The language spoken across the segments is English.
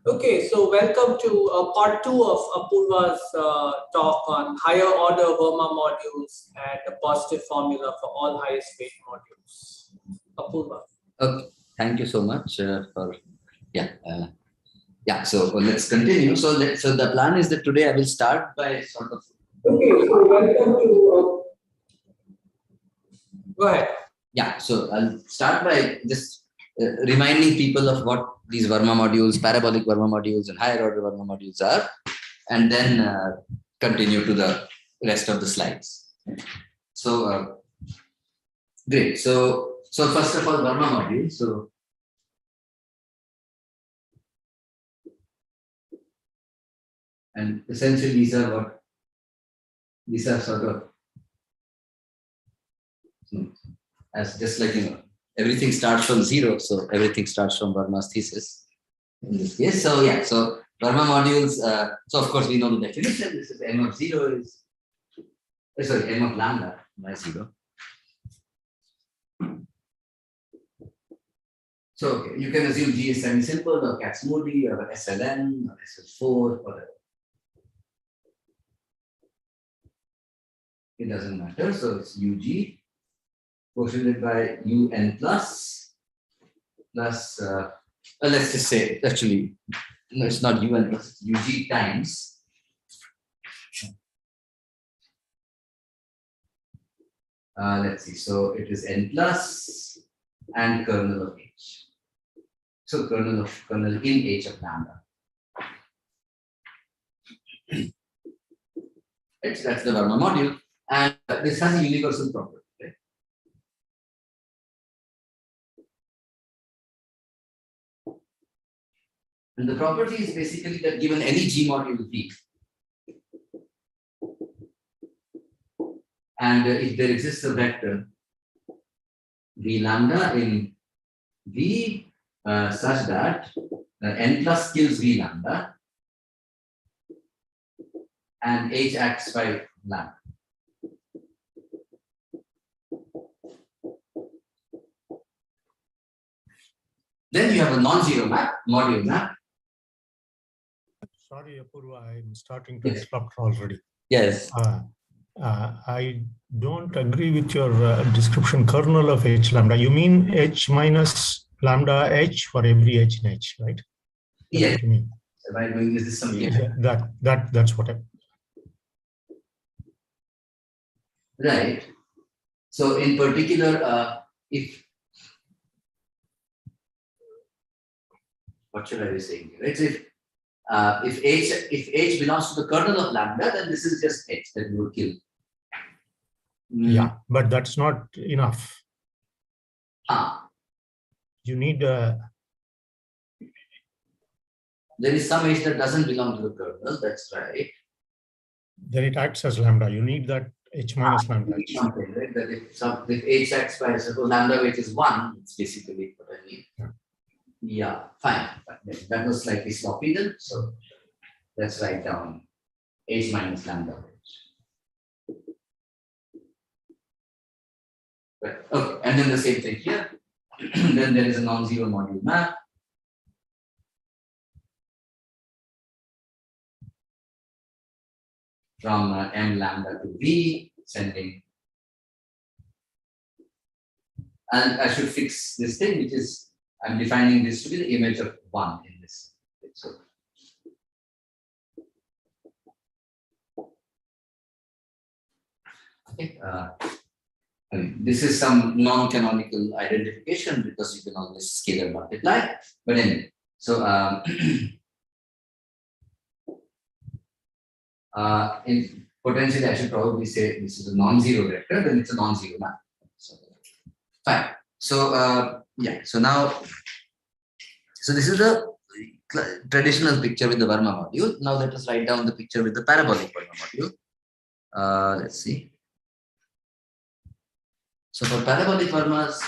Okay, so welcome to part 2 of Apoorva's talk on higher order Verma modules and the positive formula for all highest weight modules. Apoorva. Okay, thank you so much for So let's continue. So the plan is that today I will start by sort of. Okay, so welcome to. Go ahead. Yeah, so I'll start by just reminding people of what these Verma modules, parabolic Verma modules, and higher order Verma modules are, and then continue to the rest of the slides. So great. So first of all, Verma module. So and essentially these are sort of as just like everything starts from zero, so everything starts from Verma's thesis in this case. So yeah, so Verma modules. So of course we know the definition. This is m of zero is m of lambda by zero. So okay, you can assume G is semi-simple or Kac-Moody or SLN or SL4, whatever. It doesn't matter. So it's UG quotiented by UN plus let's just say actually no, it's not UN plus, it's UG times let's see, so it is N plus and kernel of H. So kernel in H of lambda. That's the Verma module, and this has a universal property. Right? And the property is basically that given any G module V, and if there exists a vector V lambda in V such that N plus kills V lambda and H acts by lambda. Then you have a non-zero module map. Sorry, Apoorva, I'm starting to disrupt already. Yes. I don't agree with your description, kernel of H lambda. You mean H minus lambda H for every H in H, right? That's Yes. what you mean. Am I doing this something? Yeah, that's what I. Right. So in particular, if what should I be saying? Right. So if H belongs to the kernel of lambda, then this is just H that you would kill. Yeah, but that's not enough. You need there is some H that doesn't belong to the kernel. That's right. Then it acts as lambda. You need that H minus lambda. Something, right? That if H acts by suppose lambda weight is 1, it's basically what I mean. Yeah, fine. That was slightly sloppy then. So let's write down H minus lambda. Right. Okay, and then the same thing here. Then there is a non-zero module map. From M lambda to V, sending. And I should fix this thing, which is I'm defining this to be the image of 1 in this. So, okay. I mean, this is some non-canonical identification because you can always scalar multiply. But anyway, so potentially I should probably say this is a non-zero vector, then it's a non-zero map. So, fine. So yeah, so now, so this is the traditional picture with the Verma module. Now let us write down the picture with the parabolic Verma module. Let's see. So for parabolic Vermas,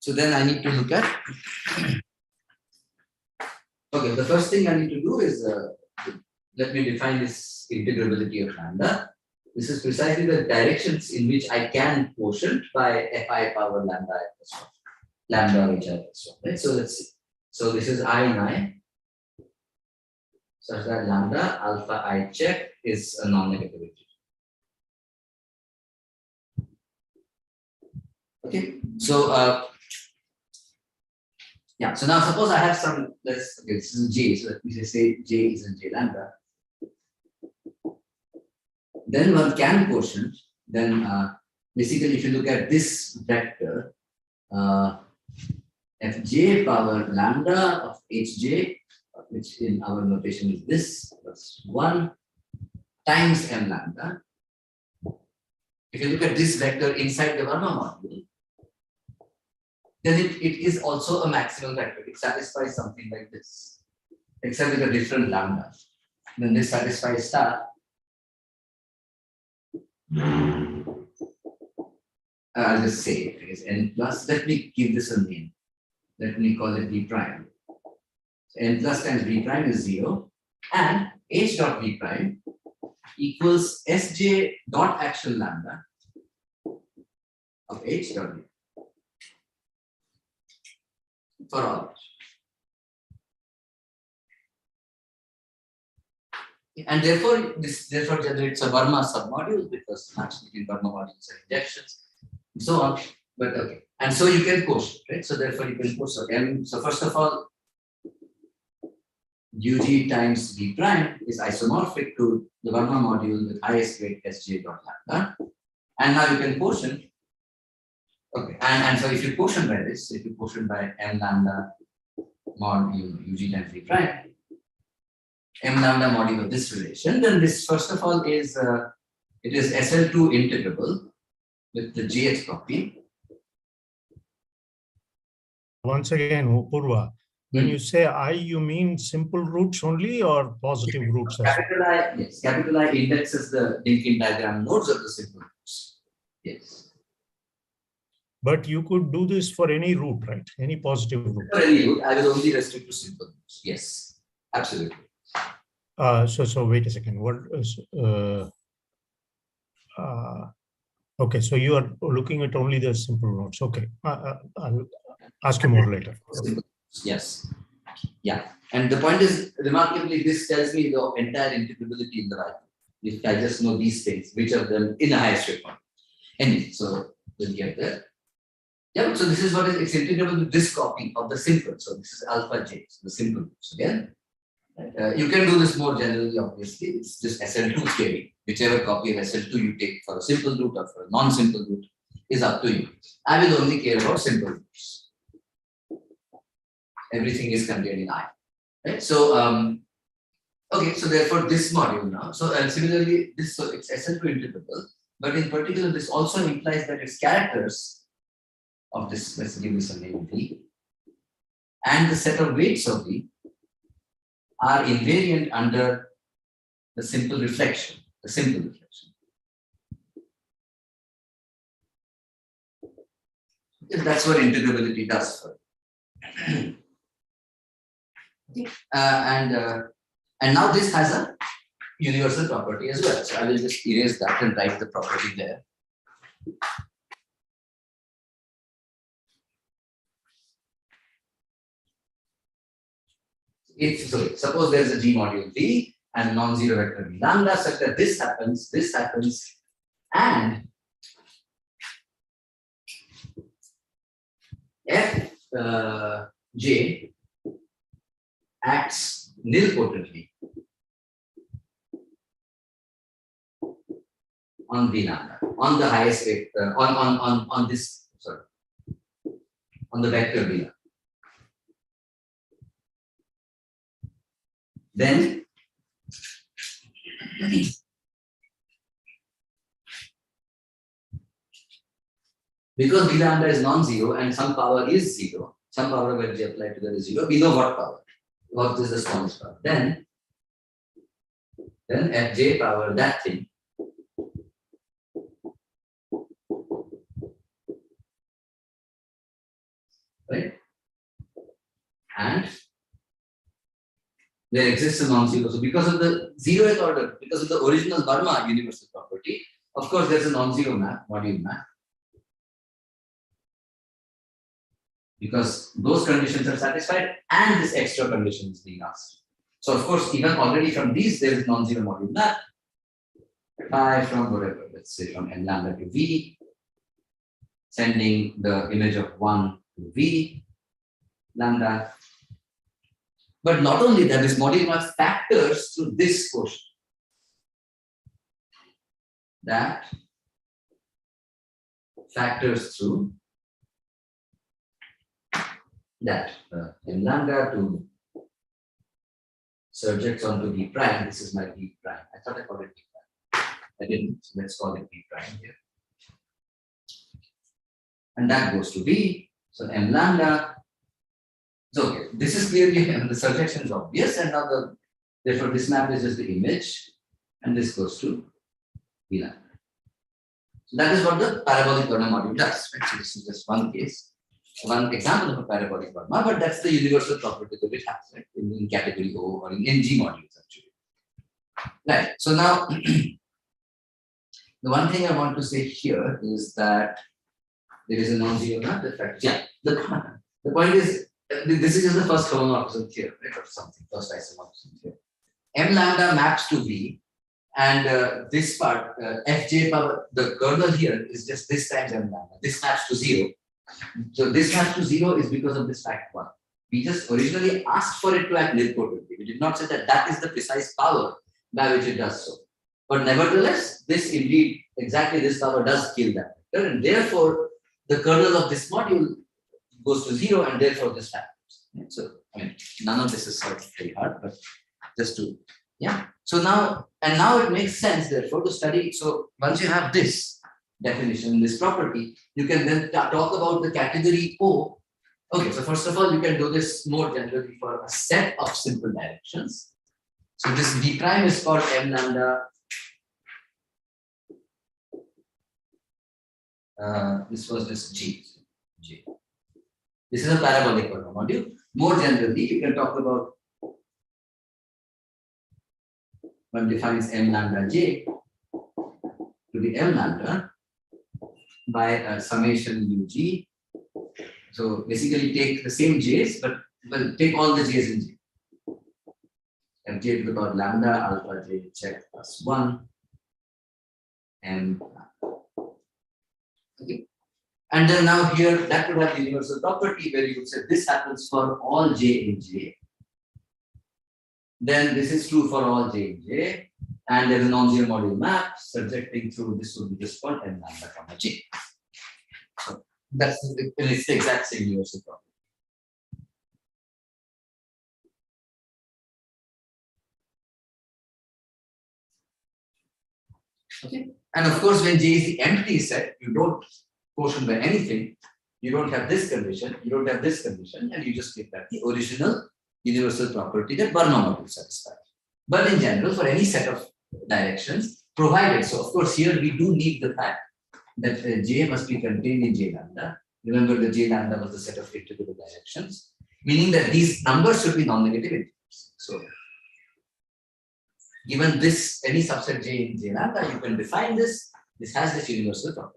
so then I need to look at, okay, the first thing I need to do is let me define this integrability of lambda. This is precisely the directions in which I can quotient by fi power lambda I plus 1, lambda which I plus 1. Right? So let's see. So this is I in I, such that lambda alpha I check is a non-negative integer. Okay, so yeah, so now suppose I have some, okay, this is J, so let me just say J is in J lambda. Then one can quotient, then basically if you look at this vector, Fj power lambda of Hj, which in our notation is this, plus 1 times m lambda. If you look at this vector inside the Verma module, then it is also a maximal vector. It satisfies something like this, except with a different lambda. Then this satisfies star. I'll just say it is n plus. Let me give this a name. Let me call it v prime. So n plus times v prime is 0, and h dot v prime equals sj dot actual lambda of h dot v for all. And therefore, this generates a Verma submodule because match between Verma modules and injections, and so on. But okay, and so you can quotient, right? So therefore, you can quotient. M. So first of all, UG times V prime is isomorphic to the Verma module with highest weight Sj dot lambda, and now you can quotient. Okay, and so if you quotient by this, if you quotient by m lambda mod UG times V prime, m lambda module of this relation, then this first of all is it is SL2 integrable with the jth copy. Once again, Apoorva, when you say I, you mean simple roots only or positive roots as well? Capital I, yes, capital I indexes the linking diagram nodes of the simple roots. Yes. But you could do this for any root, right? Any positive root. For any root, I will only restrict to simple roots. Yes, absolutely. So wait a second. What is okay? So you are looking at only the simple nodes. Okay, I'll ask you more later. Okay. Yes, yeah. And the point is, remarkably, this tells me the entire integrability in the right. If I just know these things, which of them in the highest rate point. Anyway, so we'll get there. Yeah, so this is what is, it's integrable with this copy of the simple. So this is alpha j, so the simple roots again. You can do this more generally, obviously. It's just SL2 theory. Whichever copy of SL2 you take for a simple root or for a non-simple root is up to you. I will only care about simple roots. Everything is contained in I. Right? So, okay, so therefore this module now. So, similarly, this, so it's SL2 integrable, but in particular, this also implies that its characters of this, let's give this a name V, and the set of weights of V are invariant under the simple reflection, the simple reflection. That's what integrability does for it. And now this has a universal property as well. So I will just erase that and write the property there. If so, suppose there is a G module V and non-zero vector V lambda such that this happens, and F J acts nilpotently on V lambda, on the highest rate, on this, sorry, on the vector V lambda. Then because V lambda is non-zero and some power is zero, some power when we apply to that is zero, we know what power. What is the smallest power? Then Fj power that thing right, and there exists a non-zero. So because of the zeroth order, because of the original Verma universal property, of course there's a non-zero map, module map. Because those conditions are satisfied and this extra condition is being asked. So of course, even already from these, there is non-zero module map. Phi from whatever, let's say from n lambda to V, sending the image of 1 to V lambda. But not only that, this module map factors through this quotient. That factors through that n lambda to surjects onto V prime. This is my V prime. I thought I called it V prime. I didn't. So let's call it V prime here. And that goes to V. So m lambda. So okay, this is clearly the surjection is obvious, and now therefore this map is just the image, and this goes to V lambda. So that is what the parabolic Verma module does. Right? So this is just one case, one example of a parabolic Verma, but that's the universal property that it has, right? In category O or in NG modules actually. Right. So now the one thing I want to say here is that there is a non-zero map. The fact, yeah. The point is this is just the first homomorphism theorem, right? Or something, first isomorphism theorem. M lambda maps to V, and this part Fj power, the kernel here is just this times M lambda. This maps to 0. So this maps to 0 is because of this fact 1. We just originally asked for it to act nilpotently. We did not say that that is the precise power by which it does so. But nevertheless, this indeed, exactly this power does kill that vector, and therefore the kernel of this module goes to 0, and therefore this happens. Yeah, so I mean, none of this is sort of very hard, but just to, yeah. So now, and now it makes sense therefore to study. So once you have this definition, this property, you can then talk about the category O. Okay, so first of all, you can do this more generally for a set of simple directions. So this V prime is called M lambda. This was just G. This is a parabolic Verma module. More generally, you can talk about one defines M lambda J to be M lambda by summation UG. So basically take the same J's, but well, take all the J's in J. And J to the power lambda alpha J check plus 1 and okay. And then now here that would have the universal property where you would say this happens for all J in J. Then this is true for all J in J. And there is a non-zero module map subjecting through this would be just called M lambda comma J. So that's it's the exact same universal property. Okay. And of course, when J is the empty set, you don't quotient by anything. You don't have this condition, you don't have this condition, and you just take that the original universal property that Verma module satisfies. But in general, for any set of directions, provided, so of course here we do need the fact that J must be contained in J lambda. Remember the J lambda was the set of integrable directions, meaning that these numbers should be non-negative integers. So given this, any subset J in J lambda, you can define this. This has this universal property.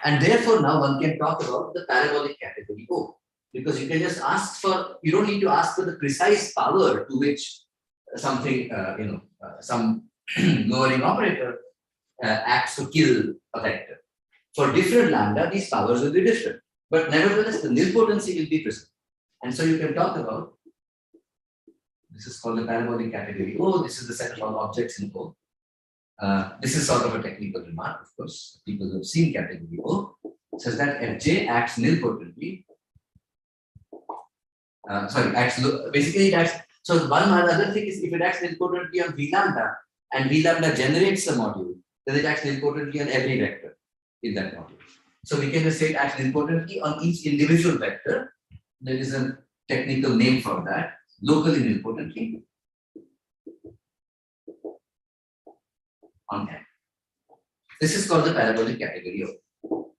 And therefore, now one can talk about the parabolic category O, because you can just ask for, you don't need to ask for the precise power to which something, some lowering operator acts to kill a vector. For different lambda, these powers will be different, but nevertheless, the nilpotency will be present. And so you can talk about, this is called the parabolic category O, this is the set of all objects in O. This is sort of a technical remark, of course. People who have seen category O says that Fj acts nilpotently. Basically it acts. So one other thing is if it acts nilpotently on V lambda and V lambda generates a module, then it acts nilpotently on every vector in that module. So we can just say it acts nilpotently on each individual vector. There is a technical name for that, locally nilpotently. On M. This is called the parabolic category O.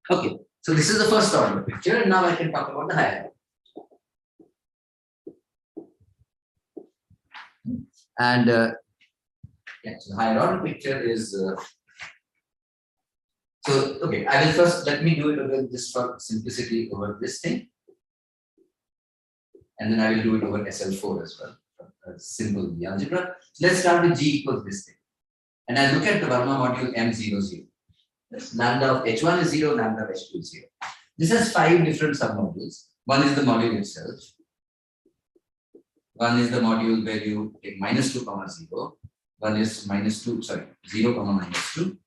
Okay, so this is the first order picture, and now I can talk about the higher order. And yeah, so the higher order picture is so okay. I will first let me do it over just for simplicity over this thing, and then I will do it over SL4 as well. Simple the algebra. So let's start with G equals this thing, and I look at the Verma module M00. Lambda of H1 is 0, lambda of H2 is 0. This has 5 different submodules. One is the module itself. One is the module where you take -2, 0. One is -2, sorry, 0, -2.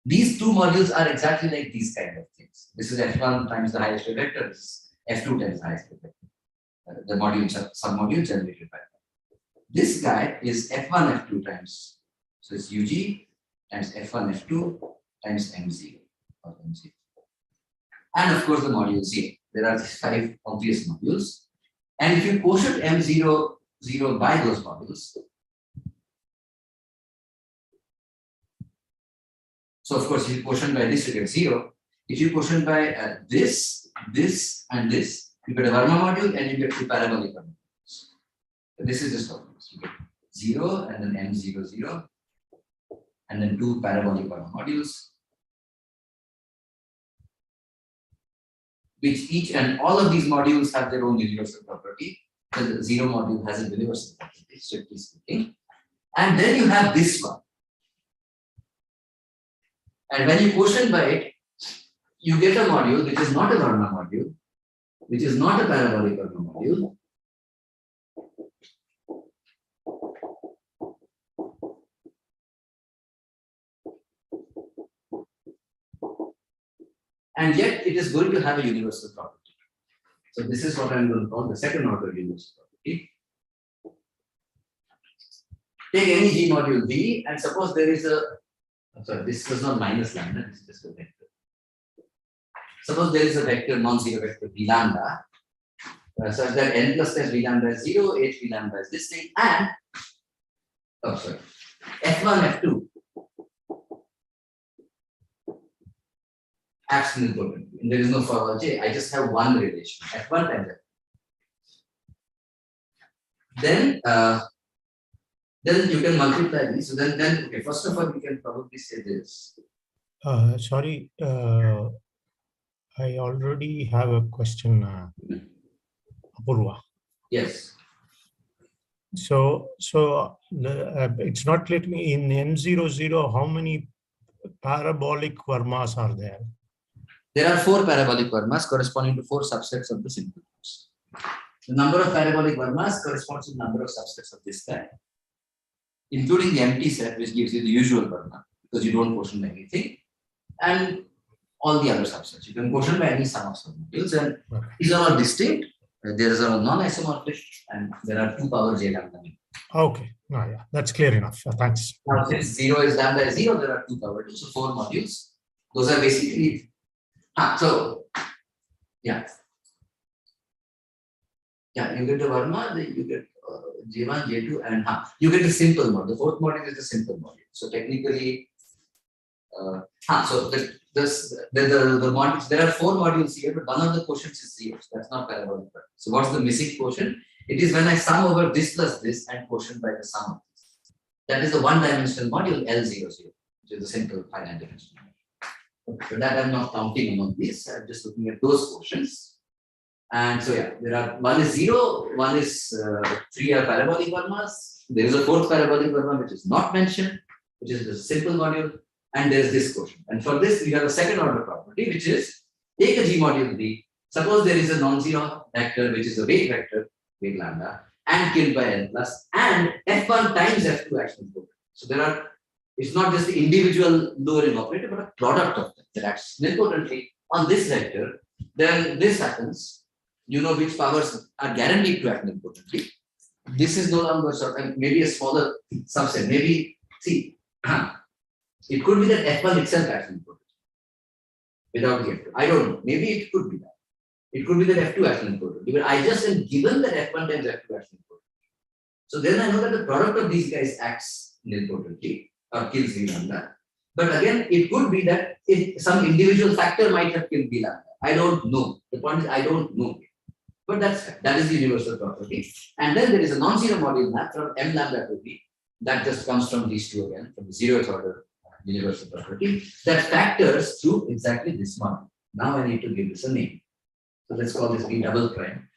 These two modules are exactly like these kind of things. This is F1 times the highest vector. This is F2 times the highest vector. The module, submodule generated by that. This guy is F1, F2 times. So it's UG times F1, F2 times M0 or M0. And of course the module 0. There are these 5 obvious modules. And if you quotient M0, 0 by those modules, so of course if you quotient by this, you get 0. If you quotient by this, and this, you get a Verma module and you get 2 parabolic modules. So this is just obvious. You get 0 and then M0, 0. And then 2 parabolic Verma modules, which each and all of these modules have their own universal property. The 0 module has a universal property, strictly speaking. And then you have this one. And when you quotient by it, you get a module which is not a Verma module, which is not a parabolic Verma module. And yet it is going to have a universal property. So this is what I'm going to call the second order universal property. Take any G module V and suppose there is a, sorry, this was not minus lambda, this is just a vector. Suppose there is a vector, non-zero vector V lambda, such that n plus times V lambda is 0, H V lambda is this thing, and, oh sorry, F1, F2 acts nilpotently. There is no forward J. I just have one relation, F1 times F2. Then you can multiply these. So then okay, first of all, we can probably say this. Sorry, I already have a question, Apoorva. Yes. So it's not let me in M00, how many parabolic Vermas are there? There are 4 parabolic Vermas corresponding to 4 subsets of the simple groups. The number of parabolic Vermas corresponds to the number of subsets of this guy, including the empty set, which gives you the usual Verma, because you don't quotient by anything, and all the other subsets. You can quotient by any sum of submodules, and these are all distinct. There is a non-isomorphic, and there are 2 power j lambda. Okay, yeah, that's clear enough. Thanks. Now, since 0 is lambda is 0, there are 2 power 2, so 4 modules. Those are basically, so, yeah. Yeah, you get the Verma, you get J1, J2, and you get a simple module. The 4th module is a simple module. So technically, so the modules, there are 4 modules here, but one of the quotients is 0. So that's not parabolic. So what's the missing quotient? It is when I sum over this plus this and quotient by the sum of this. That is the one-dimensional module L00, which is the simple finite dimensional module. Okay, so that I'm not counting among these. I'm just looking at those quotients. And so yeah, there are one is 0, one is 3 are parabolic Vermas. There is a 4th parabolic Verma which is not mentioned, which is the simple module, and there is this quotient. And for this, we have a second order property, which is take a G module V. Suppose there is a non-zero vector, which is a weight vector, weight lambda, and killed by n plus, and F1 times F2 acts nilpotently. So there are, it's not just the individual lowering operator, but a product of them that acts nilpotently on this vector. Then this happens. You know which powers are guaranteed to act nilpotently. This is no longer sort of maybe a smaller subset. Maybe see, it could be that F1 itself acts nilpotently without the F2. I don't know. Maybe it could be that. It could be that F2 acts nilpotently. But I just am given that F1 times F2 acts nilpotently. So then I know that the product of these guys acts nilpotently or kills V lambda. But again, it could be that if some individual factor might have killed V lambda. I don't know. The point is I don't know. But that is the universal property. And then there is a non-zero module map from m lambda to b. That just comes from these two again, from the zeroth order universal property that factors through exactly this model. Now I need to give this a name. So let's call this B double prime,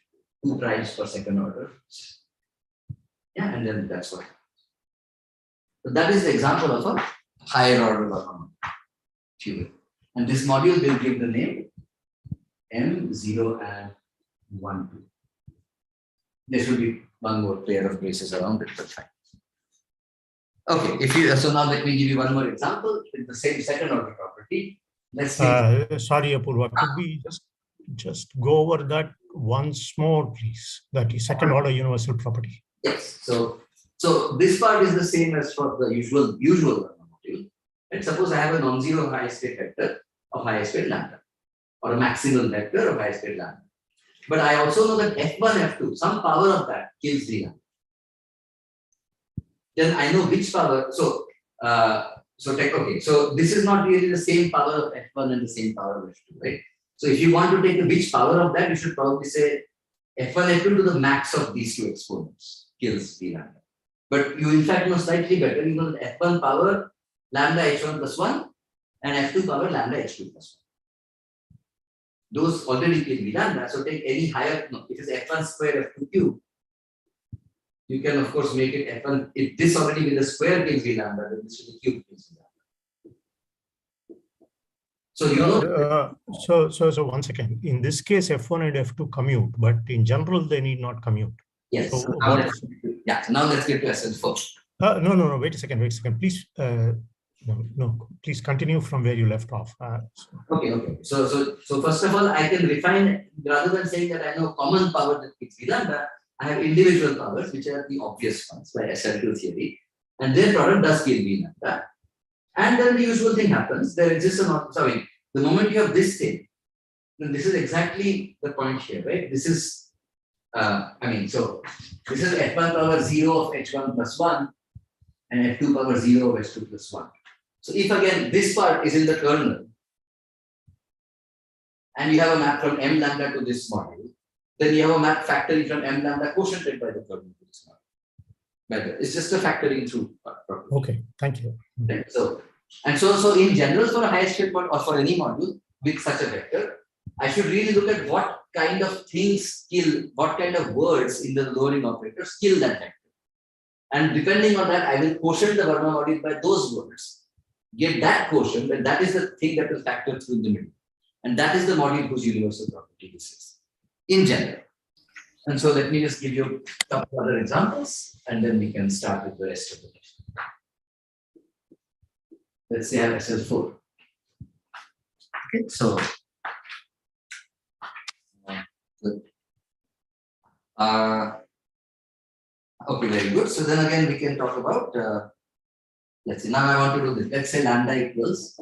2 primes per second order. Yeah, and then that's what. So that is the example of a higher order Verma module. And this module will give the name M0 and 1, 2. There should be one more pair of braces around it, but fine. Okay, so now let me give you one more example with the same second order property. Let's say sorry, Apoorva, could we just go over that once more, please? That is second order universal property. Yes. So this part is the same as for the usual Verma module. And suppose I have a non-zero highest state vector of highest state lambda, or a maximal vector of highest state lambda. But I also know that F1, F2, some power of that kills the lambda. Then I know which power. So this is not really the same power of F1 and the same power of F2, right? So if you want to take the which power of that, you should probably say F1, F2 to the max of these two exponents kills the lambda. But you in fact know slightly better. You know that F1 power lambda h1 plus 1 and F2 power lambda h2 plus 1. Those already kill the lambda. So take any higher, no, it is F1 square F2 cube. You can of course make it F1. If this already with a square kills the lambda, then this with a cube kills the lambda. So you know. So one second. In this case, F1 and F2 commute, but in general they need not commute. Yes. So now let's get to SL4. No. Wait a second. Please. No. Please continue from where you left off. Okay. So first of all, I can refine rather than saying that I know common power that kills the lambda. I have individual powers, which are the obvious ones by SL2 theory, and their product does kill V lambda. And then the usual thing happens. There exists the moment you have this thing, then this is exactly the point here, right? This is, so this is F1 power 0 of H1 plus 1 and F2 power 0 of H2 plus 1. So if again this part is in the kernel, and you have a map from m lambda to this module, then you have a map factoring from m lambda quotiented by the kernel to this module. It's just a factoring through property. Okay, thank you. Right? So in general, for a highest state mod or for any module with such a vector, I should really look at what kind of things kill, what kind of words in the lowering operators kill that vector. And depending on that, I will quotient the Verma module by those words. Get that quotient, and that is the thing that will factor through in the middle. And that is the module whose universal property this is, in general. And so let me just give you a couple other examples, and then we can start with the rest of the question. Let's say I have SL4. Okay, so okay, very good. So then again, we can talk about, let's see, now I want to do this. Let's say lambda equals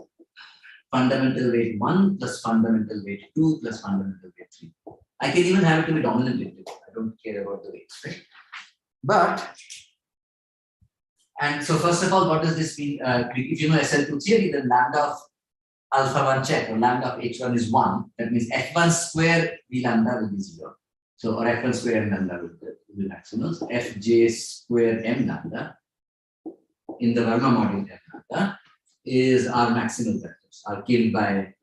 fundamental weight 1 plus fundamental weight 2 plus fundamental weight 3. I can even have it to be dominant weight. I don't care about the weights, right? But, and so first of all, what does this mean? If you know SL2 theory, then lambda of alpha 1 check or lambda of h1 is 1. That means f1 square v lambda will be 0. So, or f1 square m lambda will be maximals. Fj square m lambda in the Verma module m lambda is our maximal vectors, are killed by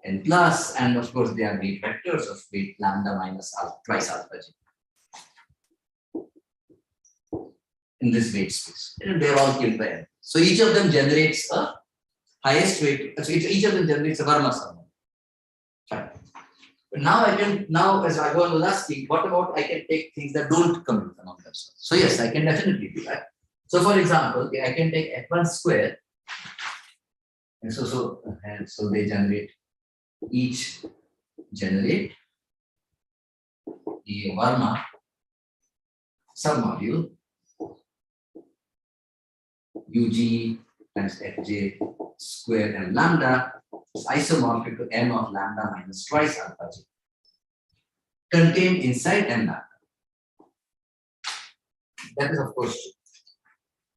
n plus, and of course they are weight vectors of weight lambda minus alpha, twice alpha j in this weight space. And they're all killed by n. So each of them generates a highest weight. So each of them generates a Verma sum. Fine. But now as I was asking, what about I can take things that don't commute among themselves? So yes, I can definitely do that. So for example, I can take f1 square, and so they each generate a Verma submodule UG times Fj square and lambda is isomorphic to m of lambda minus twice alpha j contained inside m lambda. That is of course true.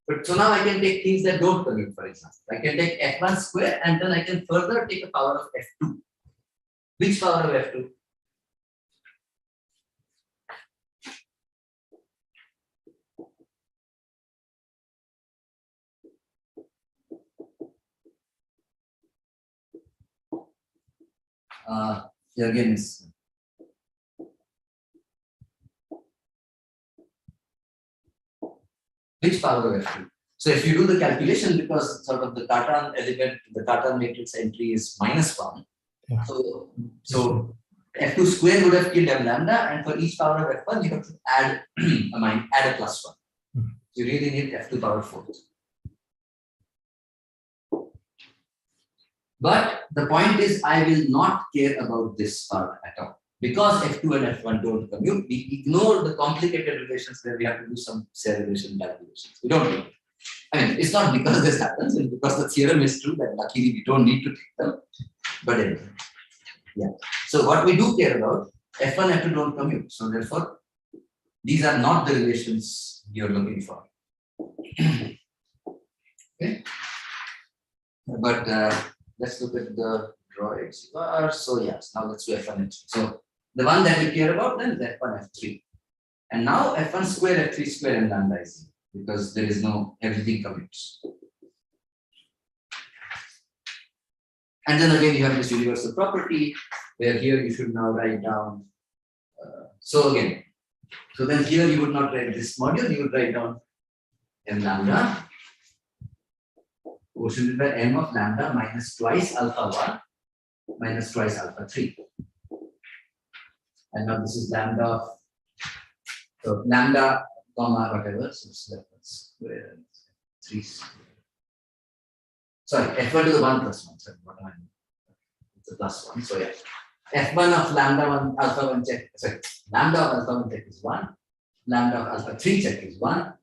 But so now I can take things that don't commute, for example. I can take f1 square and then I can further take a power of f2. Which power of F2? Here again is which power of F2? So if you do the calculation, because sort of the Cartan element, the Cartan matrix entry is -1. Yeah. So F2 square would have killed M lambda, and for each power of F1, you have to add add a +1. You really need F2 power 4. But the point is, I will not care about this part at all. Because F2 and F1 don't commute, we ignore the complicated relations where we have to do some derivation calculations. We don't do it. I mean, it's not because this happens, it's because the theorem is true that luckily we don't need to take them. But anyway, yeah. So what we do care about, F1 and F2 don't commute. So therefore, these are not the relations you're looking for. Okay. But let's look at the droids. So yes, now let's do F1 and F3. So the one that we care about then is F1, F3. And now F1 square, F3 square, and lambda is zero, because there is no, everything commutes. And then again, you have this universal property, where here you should now write down. So again, so then here you would not write this module, you would write down M lambda quotient by M of lambda minus twice alpha 1 minus twice alpha 3. And now this is lambda of, so lambda comma whatever, so square 3 square. Sorry, F1 to the 1 plus 1. Sorry, what am I doing? It's a plus 1. So yeah, F1 of lambda 1 alpha 1 check, sorry, lambda of alpha 1 check is 1, lambda of alpha 3 check is 1,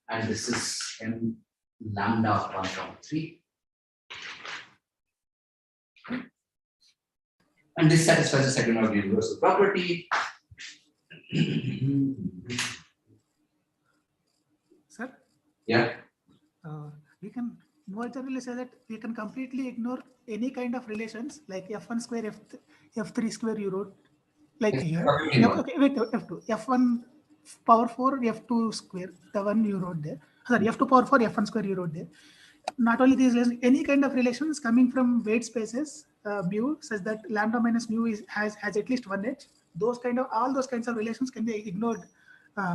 and this is M lambda of 1 comma 3. And this satisfies the second order universal property. Sir? Yeah. We can more generally say that we can completely ignore any kind of relations like F1 square, F3 square you wrote, like here. Okay, wait, F2, F1 power 4, F2 square, the one you wrote there. Sorry, F2 power 4, F1 square you wrote there. Not only these relations, any kind of relations coming from weight spaces, mu, such that lambda minus mu has at least one edge. Those kind of, all those kinds of relations can be ignored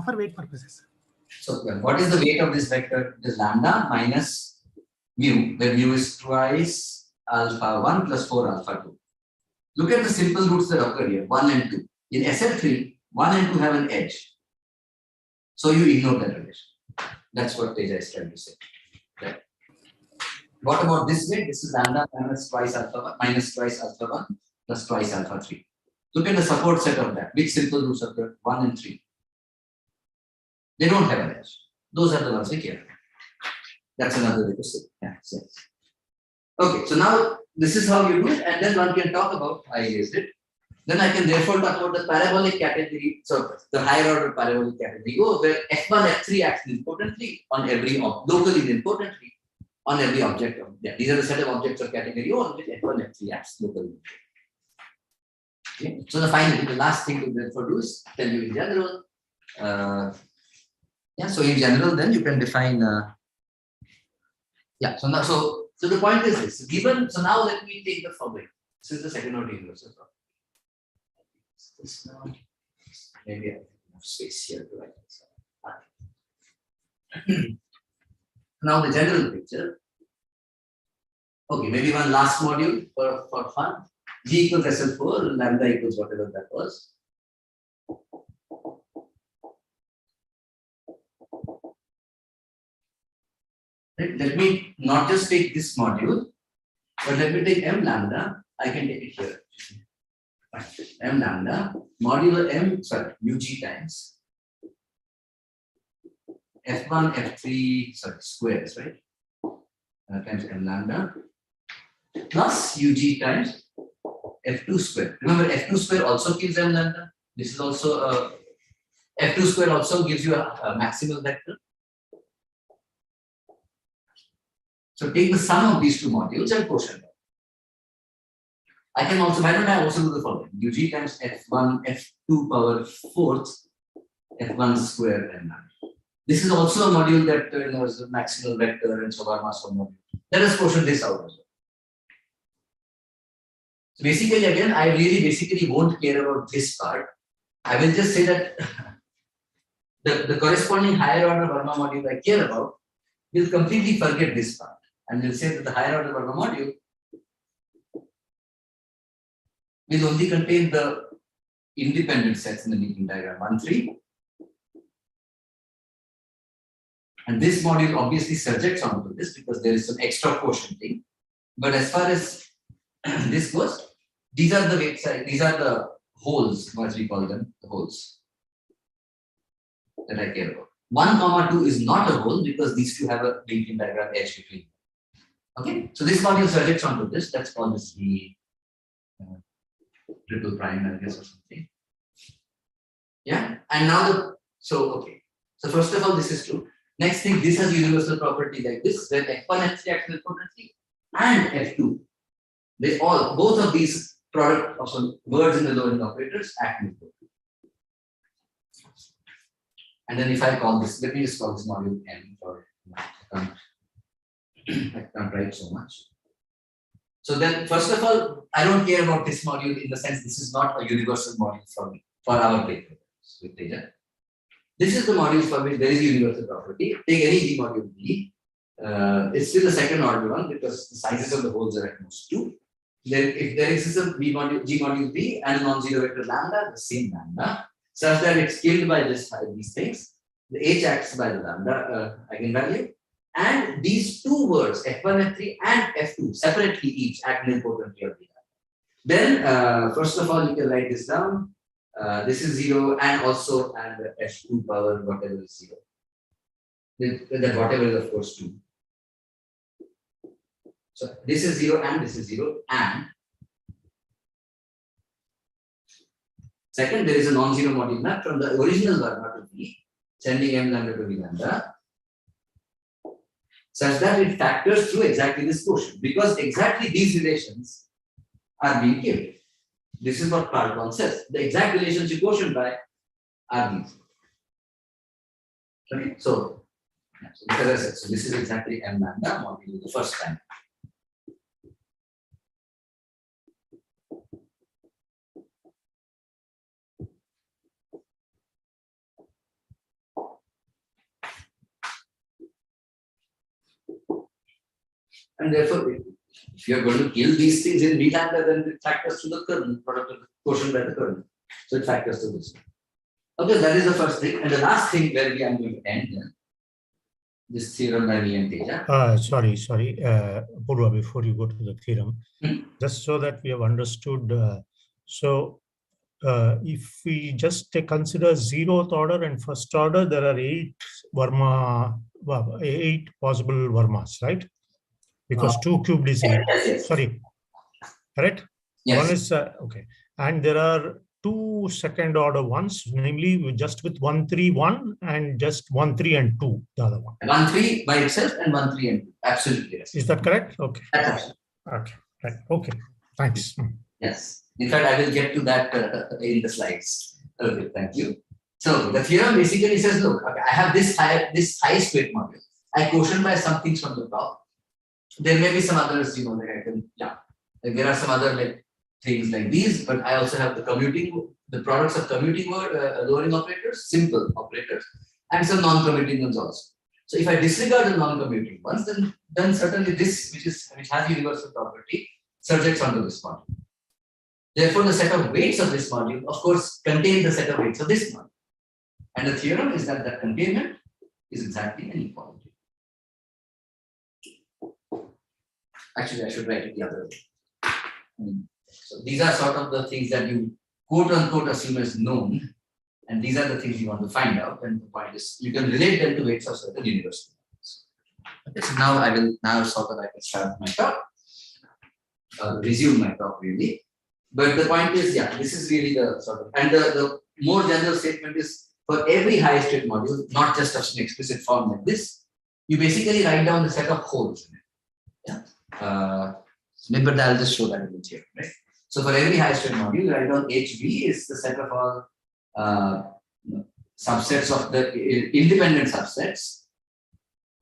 for weight purposes. So what is the weight of this vector? It is lambda minus mu, where mu is twice alpha 1 plus 4 alpha 2. Look at the simple roots that occur here, 1 and 2. In SL3, 1 and 2 have an edge. So you ignore that relation. That's what Teja is trying to say. Right? What about this way? This is lambda minus twice alpha 1 minus twice alpha 1 plus twice alpha 3. Look at the support set of that. Which simple roots occur? 1 and 3. They don't have an edge. Those are the ones we care about. That's another way to say. Yeah, yes. Okay, so now this is how you do it, and then one can talk about, I raised it. Then I can therefore talk about the parabolic category, so the higher order parabolic category, where F1, F3 acts importantly on every, locally importantly on every object of, yeah, these are the set of objects of category O on which F1, F3 acts locally. Okay, so finally, the last thing to therefore do is tell you in general. Yeah, so in general, then you can define. Yeah, so now, so the point is this: given, so now let me take the following. This is the second order universal problem. This now, maybe I have enough space here to write this. Now the general picture. Okay, maybe one last module for fun. G equals SL4, lambda equals whatever that was. Let me not just take this module, but let me take M lambda. I can take it here. M lambda modulo M, sorry, UG times F1, F3, sorry, squares, right? Times M lambda plus UG times F2 square. Remember, F2 square also gives M lambda. This is also F2 square also gives you a maximal vector. So take the sum of these two modules and quotient them. I can also, why don't I also do the following? UG times F1, F2 power 4th, F1 square and 9. This is also a module that is a maximal vector and so Verma module. Let us portion this out as well. So basically, again, I really basically won't care about this part. I will just say that the corresponding higher order Verma module I care about will completely forget this part. And will say that the higher order Verma module will only contain the independent sets in the matrix diagram 1, 3. And this module obviously subjects onto this because there is some extra quotienting. But as far as this goes, these are the weight size, these are the holes, as we call them, the holes that I care about. 1, 2 is not a hole because these two have a linked diagram edge between them. Okay, so this module subjects onto this. Let's call this the triple prime, I guess, or something. Yeah, and now okay. So first of all, this is true. Next thing, this has universal property like this, where F1, F3 acts with potency and F2. They all, both of these product of some words in the lowering operators act with potency. And then if I call this, let me just call this module M for I can't write so much. So then, first of all, I don't care about this module in the sense this is not a universal module for me, for our paper with data. This is the module for which there is universal property. Take any G module B. It's still the second order one because the sizes of the holes are at most 2. Then if there exists a G module B and a non-zero vector lambda, the same lambda, such that it's killed by these things, the H acts by the lambda eigenvalue, and these two words, F1, F3 and F2, separately each act nilpotently of the lambda. Then, first of all, you can write this down. This is 0 and also and F2 power whatever is 0. That whatever is of course 2. So this is 0 and this is 0 and second, there is a non-zero module map from the original Verma to V, sending M lambda to V lambda, such that it factors through exactly this quotient because exactly these relations are being given. This is what part 1 says. The exact relationship quotient by are these. Okay, so as I said, so this is exactly M lambda module the first time. And therefore, if you are going to kill these things in V lambda, then it factors to the kernel, product of the quotient by the kernel. So it factors to this. Okay, that is the first thing. And the last thing where we are going to end this theorem by V and Teja. Sorry, Apoorva, before you go to the theorem, just so that we have understood. If we just consider 0th order and first order, there are 8 possible Vermas, right? Because 2 cubed is 8. Yes. Sorry, correct? Yes. One is okay, and there are 2 second order ones, namely just with 1, 3, 1 and just 1, 3 and 2. The other one. 1, 3 by itself and 1, 3 and 2. Absolutely. Yes. Is that correct? Okay. That's absolutely. Okay. Right. Okay. Thanks. Yes. In fact, I will get to that in the slides. Okay. Thank you. So the theorem basically says, look, okay, I have this highest weight module. I quotient by some things from the top. There may be some others, like I can, like there are some other things like these, but I also have the products of commuting lowering operators, simple operators, and some non-commuting ones also. So if I disregard the non-commuting ones, then certainly this, which has universal property, subjects onto this module. Therefore, the set of weights of this module, of course, contain the set of weights of this module. And the theorem is that containment is exactly an equality. Actually, I should write it the other way. So these are sort of the things that you quote unquote assume as known, and these are the things you want to find out. And the point is, you can relate them to weights of certain universal models. Okay, so now I can start my talk, resume my talk really. But the point is, this is really the sort of, and the more general statement is for every high state module, not just of some explicit form like this, you basically write down the set of holes in it. But I'll just show that image here, right? So for every high state module, you write down HB is the set of all subsets of the independent subsets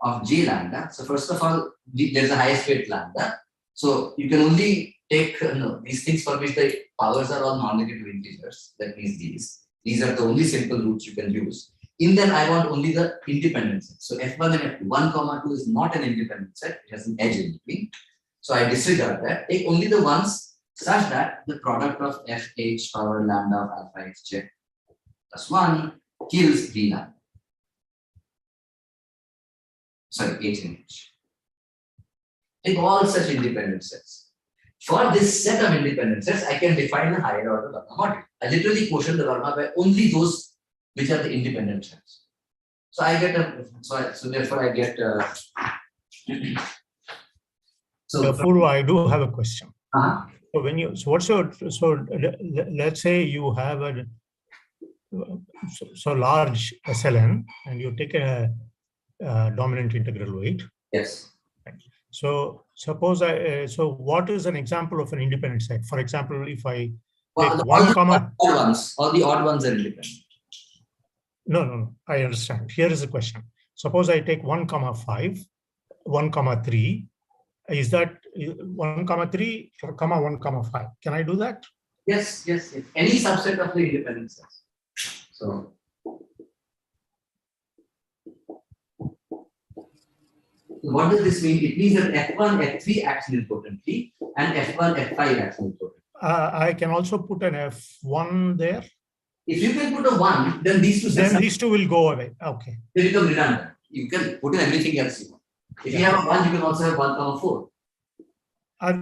of G lambda. So first of all, there's a highest weight lambda. So you can only take these things for which the powers are all non-negative integers. That means these. These are the only simple roots you can use. In them, I want only the independent set. So F1 and F2, 1, 2 is not an independent set. It has an edge in between. So I disregard that. Take only the ones such that the product of Fh power lambda of alpha Hj plus 1 kills V lambda. Sorry, H and H. Take all such independent sets. For this set of independent sets, I can define a higher order Verma module. I literally quotient the Verma by only those which are the independent sets. So I get a, so therefore I get so Apoorva, I do have a question. uh-huh. So when you, so what's your, so let's say you have a so large SLN and you take a dominant integral weight. Yes. So suppose so what is an example of an independent set? For example, if I Well, take all the odd ones are independent. No, I understand. Here is the question. Suppose I take 1, 5, 1, 3. Is that 1, 3, 1, 5? Can I do that? Yes. Any subset of the independent sets. So what does this mean? It means that F1, F3 acts nilpotently and F1, F5 acts nilpotently. I can also put an F1 there. If you can put a 1, then these two sets these two will go away. Okay. They become redundant. You can put in everything else you want. If you have a 1, you can also have 1, 4.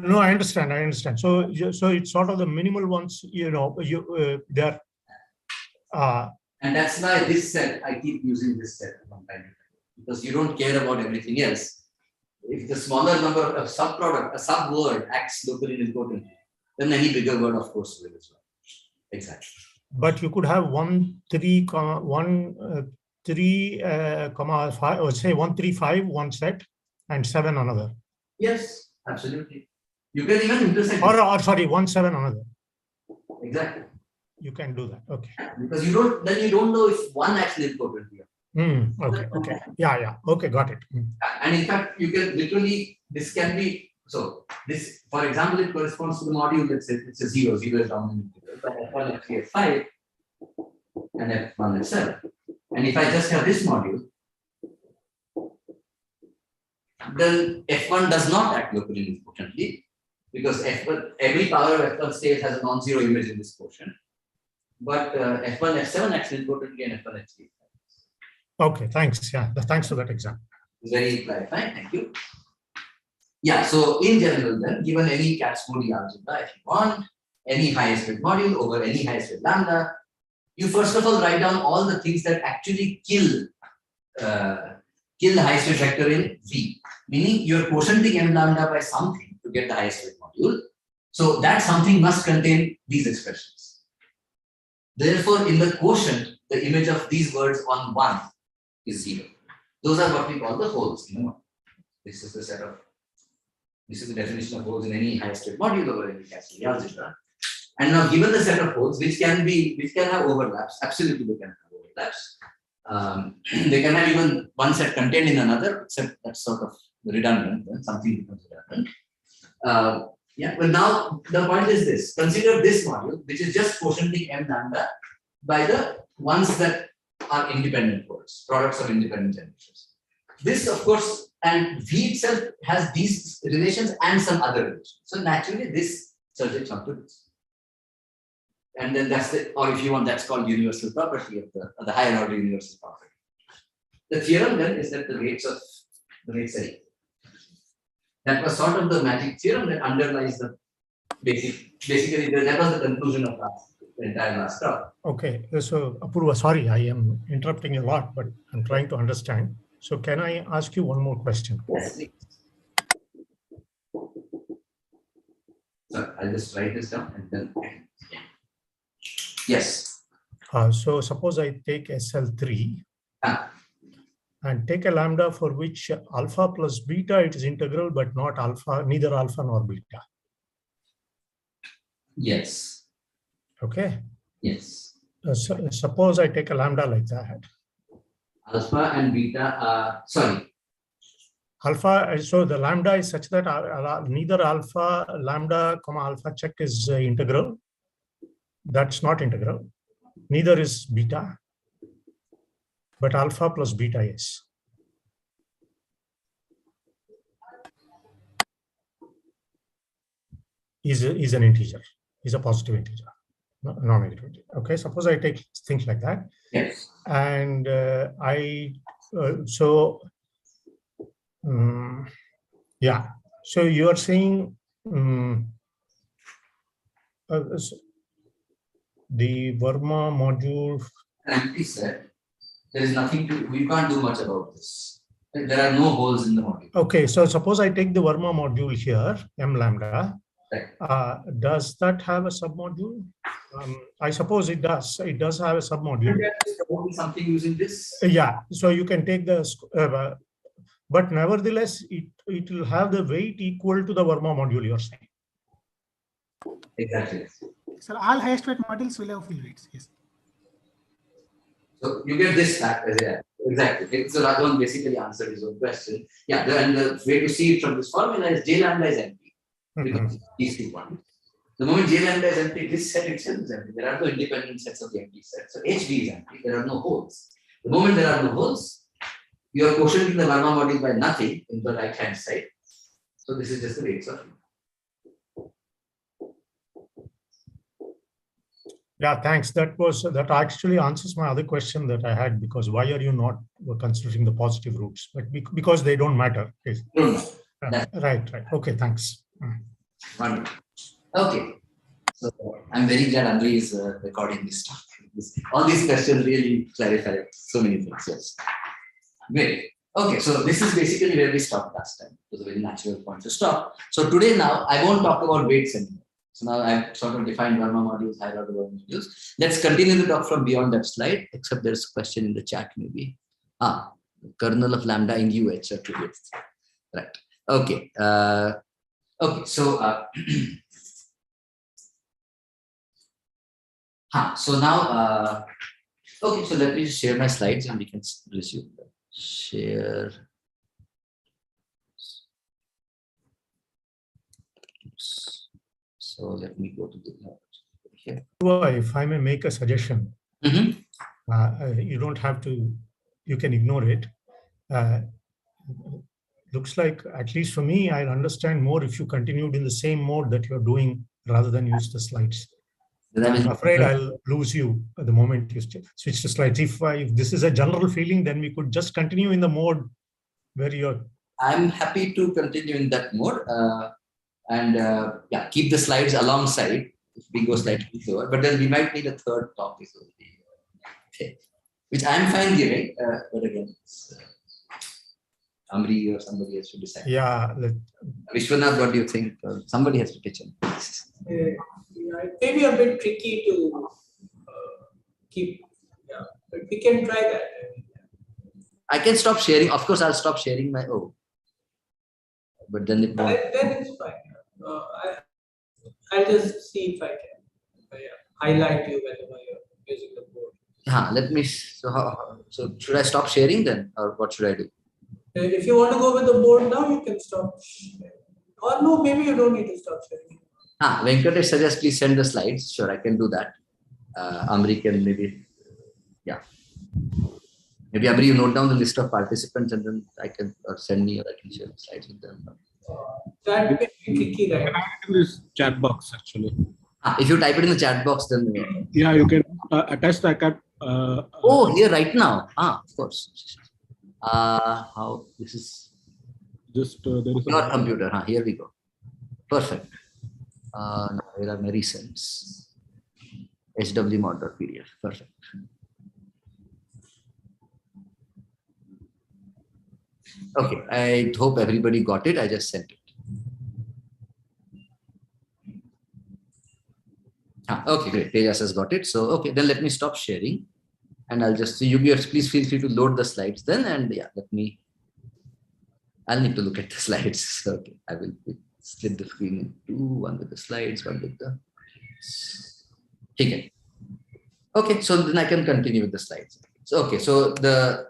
No, I understand. So it's sort of the minimal ones, they're. And that's why this set, I keep using this set from time to time, because you don't care about everything else. If the smaller number of subproduct, a subword acts locally nilpotently, then any bigger word, of course, will as well. Exactly. But you could have 1, 3, 5, or say 1, 3, 5, one set, and 7 another. Yes, absolutely. You can even intersect. Or sorry, 1, 7 another. Exactly. You can do that. Okay. Because you don't know if one acts nilpotently. Okay. Yeah. Okay, got it. And in fact, you can literally, this can be, so this, for example, it corresponds to the module, let's say it's a 0 is dominant integral, but F1, F3, F5, and F1, F7. And if I just have this module, then F1 does not act locally nilpotently, because F1, every power of F1 state has a non-zero image in this quotient. But F1, F7 acts nilpotently and F1, F3. Okay, thanks. Yeah, thanks for that example. Very clarifying, thank you. Yeah, so in general then, given any Kac-Moody algebra, if you want, any highest weight module over any highest weight lambda, you first of all write down all the things that actually kill the highest weight vector in V. Meaning you're quotienting m lambda by something to get the highest weight module. So that something must contain these expressions. Therefore, in the quotient, the image of these words on 1 is 0. Those are what we call the holes. This is the set of, this is the definition of holes in any highest weight module over any Kac-Moody algebra. And now, given the set of holes, which can have overlaps, absolutely they can have overlaps. They can have even one set contained in another, except that's sort of redundant, then something becomes redundant. But now the point is this: consider this module, which is just quotienting m lambda by the ones that are independent words, products of independent generations. This, of course, and V itself has these relations and some other relations. So naturally, this surjects onto this. And then that's the, or if you want, that's called universal property of the higher order universal property. The theorem then is that the rates are equal. That was sort of the magic theorem that underlies the basically that was the conclusion of the entire last talk. Okay, so Apoorva, sorry, I am interrupting a lot, but I'm trying to understand. So can I ask you one more question? Yes, please. So I'll just write this down and then. Yes. So suppose I take SL3 and take a lambda for which alpha plus beta it is integral, but not alpha, neither alpha nor beta. Yes. Okay. Yes. Suppose I take a lambda like that. Alpha and beta. Sorry. Alpha. So the lambda is such that neither alpha, lambda, comma alpha check is integral. That's not integral. Neither is beta. But alpha plus beta is. Is an integer. Is a positive integer. Non-negative integer. Okay. Suppose I take things like that. Yes. And yeah. So you are saying the Verma module. An empty set. There is nothing to. We can't do much about this. There are no holes in the module. Okay. So suppose I take the Verma module here, m lambda. Right. Does that have a submodule? I suppose it does. It does have a submodule. Something using this? Yeah. So you can take the, but nevertheless, it will have the weight equal to the Verma module you're saying. Exactly. So all highest weight modules will have field weights. Yes. So you get this fact as yeah. Exactly. So Rajan basically answered his own question. Yeah. And the way to see it from this formula is J lambda is empty. Because these 2 points. The moment J lambda is empty, this set itself is empty. There are no independent sets of the empty set. So HV is empty. There are no holes. The moment there are no holes, you are quotienting the Verma module by nothing in the right hand side. So this is just the weights of. Yeah, thanks. That actually answers my other question that I had, because why are you not considering the positive roots? But because they don't matter. Right. Okay, thanks. Wonderful. Okay. So I'm very glad Andri is recording this stuff. All these questions really clarify so many things. Yes. Great. Okay, so this is basically where we stopped last time. It was a very natural point to stop. So today now, I won't talk about weights anymore. So now I've sort of defined Verma modules, higher order Verma modules. Let's continue to talk from beyond that slide, except there's a question in the chat maybe. Kernel of lambda in UH or 2 Right. Okay. Okay. So so now okay. So let me just share my slides and we can resume. Share. So let me go to the here. If I may make a suggestion, you don't have to. You can ignore it. Looks like, at least for me, I'll understand more if you continued in the same mode that you're doing rather than use the slides. I'm afraid I'll lose you at the moment you switch to slides. If this is a general feeling, then we could just continue in the mode where you're. I'm happy to continue in that mode and yeah, keep the slides alongside if we go slightly slower. But then we might need a third topic, okay, which I'm fine giving. But again, it's, Amri or somebody has to decide. Yeah. Vishwanath, what do you think? Somebody has to pitch in. Yeah, it may be a bit tricky to keep, yeah, but we can try that. I can stop sharing. Of course, I'll stop sharing my own. But then it won't. Then it's fine. I'll just see if I can highlight you whenever you're using the board. Let me. So should I stop sharing then, or what should I do? If you want to go with the board now, you can stop sharing. Or no, maybe you don't need to stop sharing. Venkatesh suggests please send the slides. Sure, I can do that. Amri can maybe, yeah. Maybe Amri, you note down the list of participants and then I can, or send me, or I can share the slides with them. That may be tricky, right? In this chat box actually. If you type it in the chat box, then yeah, you can attach the chat. Oh, here right now. Of course. How this is just there is your computer. Here we go. Perfect. Now here are my recents. hwmod.pdf. Perfect. Okay, I hope everybody got it. I just sent it. Okay, great. Tejas has got it. So, okay, then let me stop sharing. And I'll just, you please feel free to load the slides then. And yeah, I'll need to look at the slides. Okay, I will split the screen in two, one with the slides, one with the Okay. Okay, so then I can continue with the slides. So okay, so the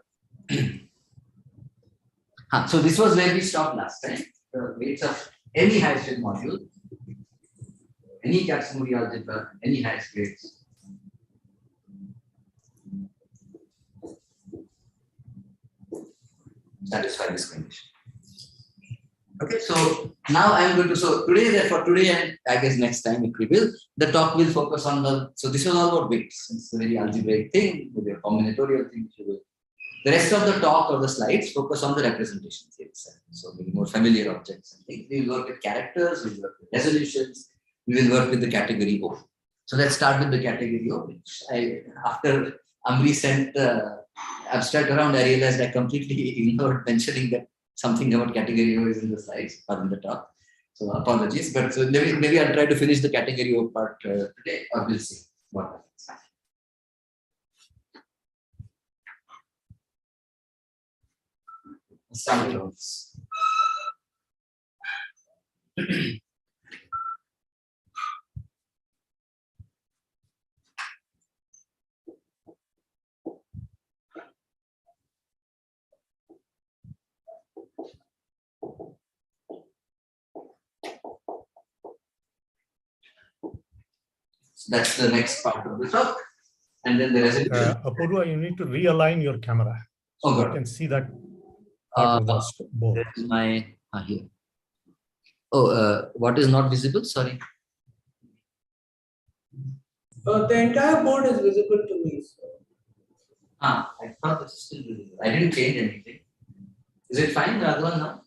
so this was where we stopped last time. The weights of any high state module, any taxonomy algebra, any high states. Satisfy this condition. Okay, so now I'm going to, so today, therefore today and I guess next time if we will, the talk will focus on the, so this was all about weights. It's a very algebraic thing, with a combinatorial thing. The rest of the talk or the slides focus on the representations itself. So maybe more familiar objects and things. We will work with characters, we will work with resolutions, we will work with the category O. So let's start with the category O, which after Amri sent the abstract around, I realized I completely ignored mentioning that something about category O is in the slides or in the talk. So apologies, but so maybe I'll try to finish the category O part today, or we'll see what happens. Start with those. So that's the next part of the talk. And then the resolution. Apoorva, you need to realign your camera. So Oh, you can see that part of the board. That is my here. Oh, what is not visible? Sorry. The entire board is visible to me. So. I thought this is still visible. I didn't change anything. Is it fine, the other one now?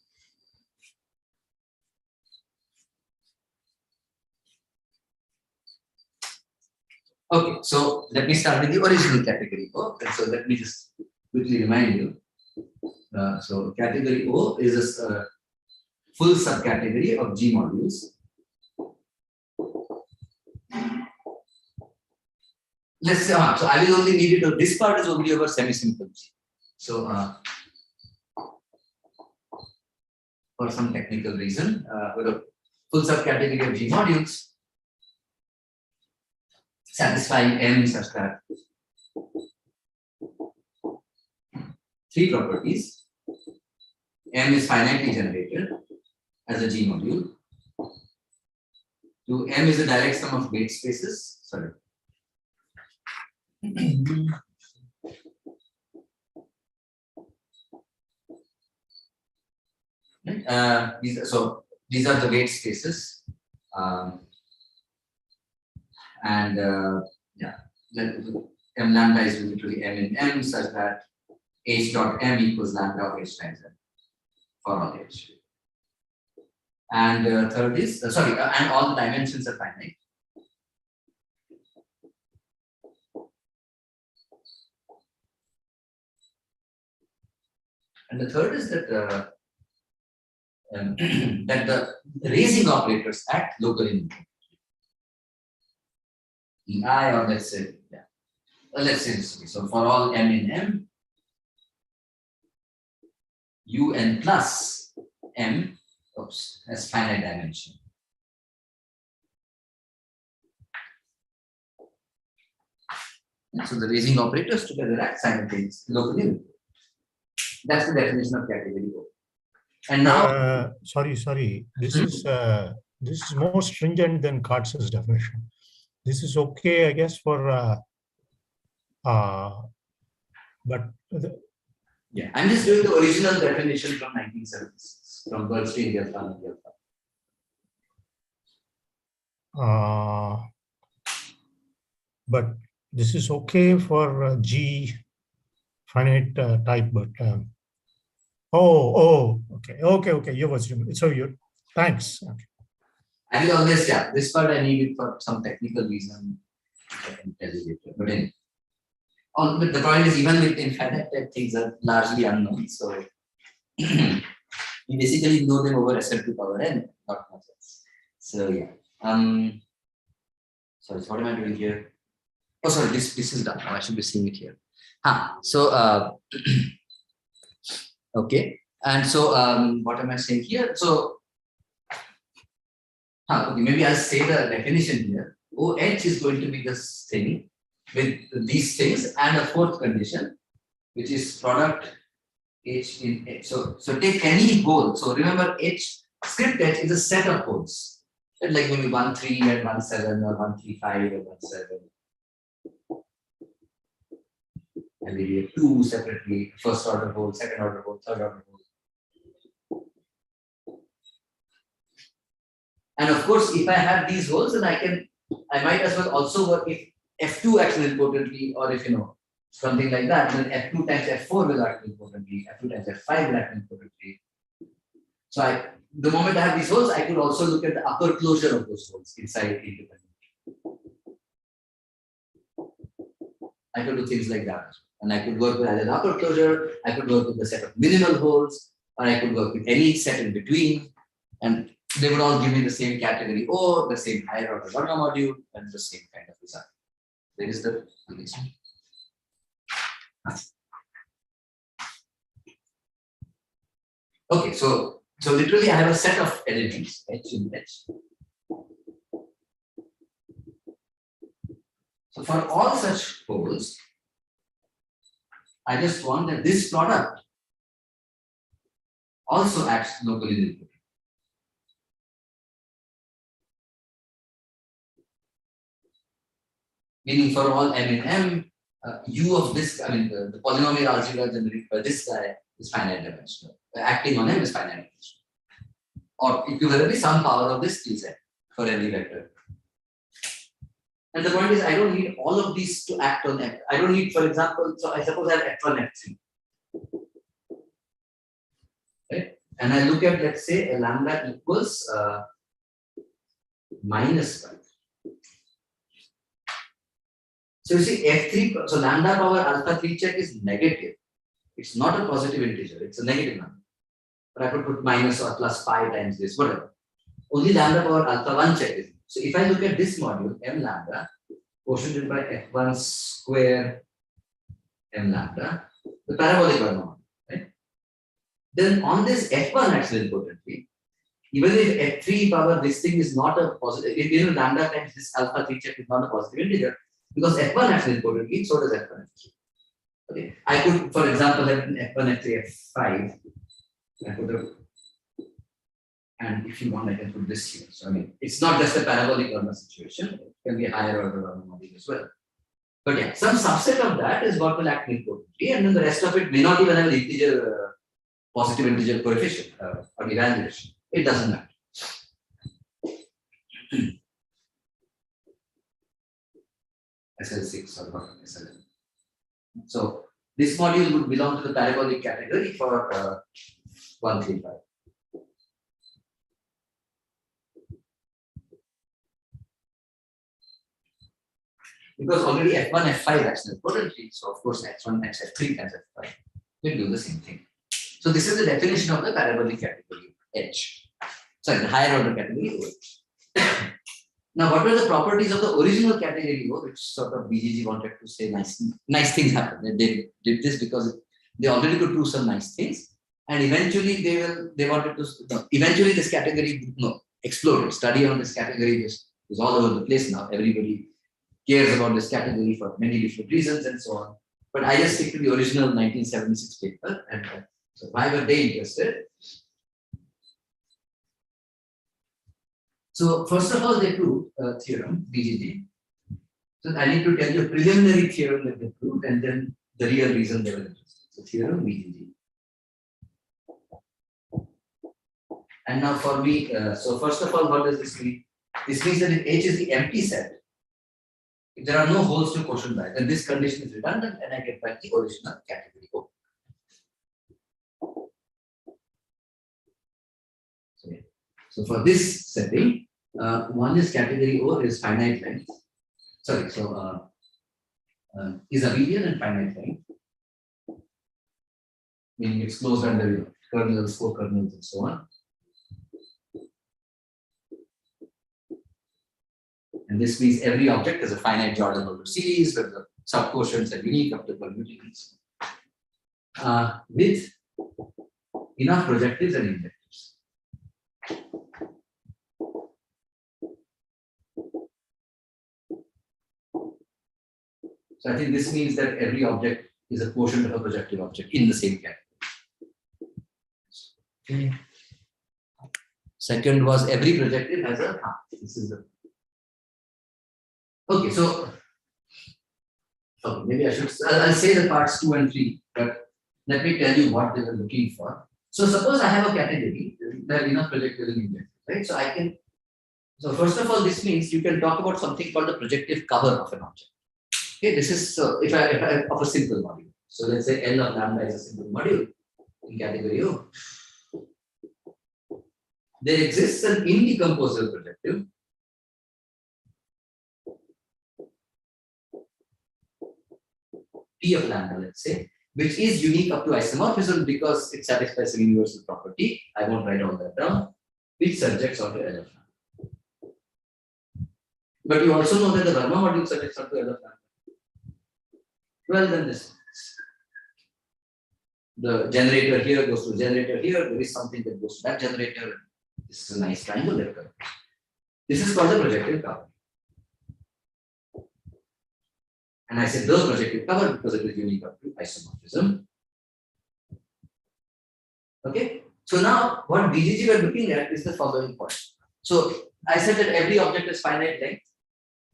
Okay, so let me start with the original category O. So let me just quickly remind you. So category O is a full subcategory of G modules. Let's say, so I will only need it. This part is only over semi-simple G. So for some technical reason, with a full subcategory of G modules satisfying M such that three properties. M is finitely generated as a G module. To M is the direct sum of weight spaces. Sorry. These are the weight spaces. Yeah, M lambda is literally M in M such that H dot M equals lambda of H times M for all H. And third is, and all the dimensions are finite. And the third is that that the raising operators act locally. I, or let's say, yeah, let's say this way. So for all M in M, UN plus M has finite dimension. And so the raising operators together act simultaneously locally. That's the definition of category O. And now, sorry. This is more stringent than Katz's definition. This is okay, I guess, for but yeah, I'm just doing the original definition from 1976 from Bernstein, Gelfand, and Gelfand. But this is okay for G finite type, but okay. You assume so. You thanks. Okay. I will always, yeah, this part I need it for some technical reason. I can tell you later. But anyway, but the point is, even with infinite type things are largely unknown. So we basically know them over SL to power n, not much else. So yeah. Sorry, so what am I doing here? Oh, sorry, this is done. Now I should be seeing it here. So okay. And so what am I saying here? So okay, maybe I'll say the definition here. OH is going to be this thing with these things and a fourth condition, which is product H in H. So take any hole. So remember H, script H is a set of holes. Like maybe 1, 3 and 1, 7 or 1, 3, 5 and 1, 7. And maybe 2 separately, first order hole, second order hole, third order hole. And of course, if I have these holes, then I might as well also work if F2 acts importantly, or if something like that, then F2 times F4 will act importantly, F2 times F5 will act importantly. So the moment I have these holes, I could also look at the upper closure of those holes inside independently. I could do things like that. And I could work with either the upper closure, I could work with the set of minimal holes, or I could work with any set in between. And they would all give me the same category O, the same higher order Verma module, and the same kind of result. There is the relation. Okay, so literally I have a set of elements, H in H. So for all such holes, I just want that this product also acts locally nilpotent. Meaning for all M in M, U of this, the polynomial algebra generated by this guy is finite dimensional. Acting on M is finite dimensional. Or equivalently, some power of this Tz for every vector. And the point is, I don't need all of these to act on M. I don't need, for example, so I suppose I have F1, F3. Right? And I look at, let's say, a lambda equals -1. So you see F3, so lambda power alpha 3 check is negative. It's not a positive integer, it's a negative number. But I could put minus or plus 5 times this, whatever. Only lambda power alpha 1 check is. So if I look at this module, m lambda, quotiented by f1 square m lambda, the parabolic Verma module, right? Then on this f1 actually importantly, even if f3 power this thing is not a positive, if lambda times this alpha 3 check is not a positive integer, because f1 actually importantly, so does f1 f3. Okay, I could, for example, have f1, f3, f5. I put a, and if you want, I can put this here. So it's not just a parabolic Verma situation; it can be a higher order Verma module as well. But yeah, some subset of that is what will act importantly, and then the rest of it may not even have an integer, positive integer coefficient or evaluation. It doesn't matter. SL6 or not SL7. So this module would belong to the parabolic category for 135. Because already F1, F5 acts importantly, so of course X1, X3 times F5 will do the same thing. So this is the definition of the parabolic category H. Sorry, the higher order category OH. Now, what were the properties of the original category O, which sort of BGG wanted to say nice things happen. They did this because they already could do some nice things, and eventually eventually this category exploded. Study on this category is all over the place now. Everybody cares about this category for many different reasons and so on. But I just stick to the original 1976 paper, and so why were they interested? So first of all, they proved a theorem, BGG. So I need to tell you a preliminary theorem that they proved, and then the real reason they were interested. So theorem BGG. And now for me, so first of all, what does this mean? This means that if H is the empty set, if there are no holes to quotient by, then this condition is redundant, and I get back the original category O. So for this setting, one is category O is finite length. Sorry, so is abelian and finite length, meaning it's closed under kernels, co-kernels, and so on. And this means every object is a finite Jordan-Holder series where the subquotients are unique up to permutations with enough projectives and injectives. So I think this means that every object is a quotient of a projective object in the same category. Okay. Second was every projective has a this is the okay. So okay, maybe I'll say the parts 2 and 3, but let me tell you what they were looking for. So suppose I have a category where projective and injective, right? So I can. So first of all, this means you can talk about something called the projective cover of an object. Okay, this is if I of a simple module. So let's say L of lambda is a simple module in category O. There exists an indecomposable projective P of lambda, let's say, which is unique up to isomorphism because it satisfies a universal property. I won't write all that down, which subjects onto L of lambda. But you also know that the Verma module subjects onto L of lambda. Well, then this. The generator here goes to generator here. There is something that goes to that generator. This is a nice triangle that comes. This is called the projective cover. And I said the projective cover because it is unique up to isomorphism. Okay. So now what BGG we are looking at is the following point. So I said that every object has finite length.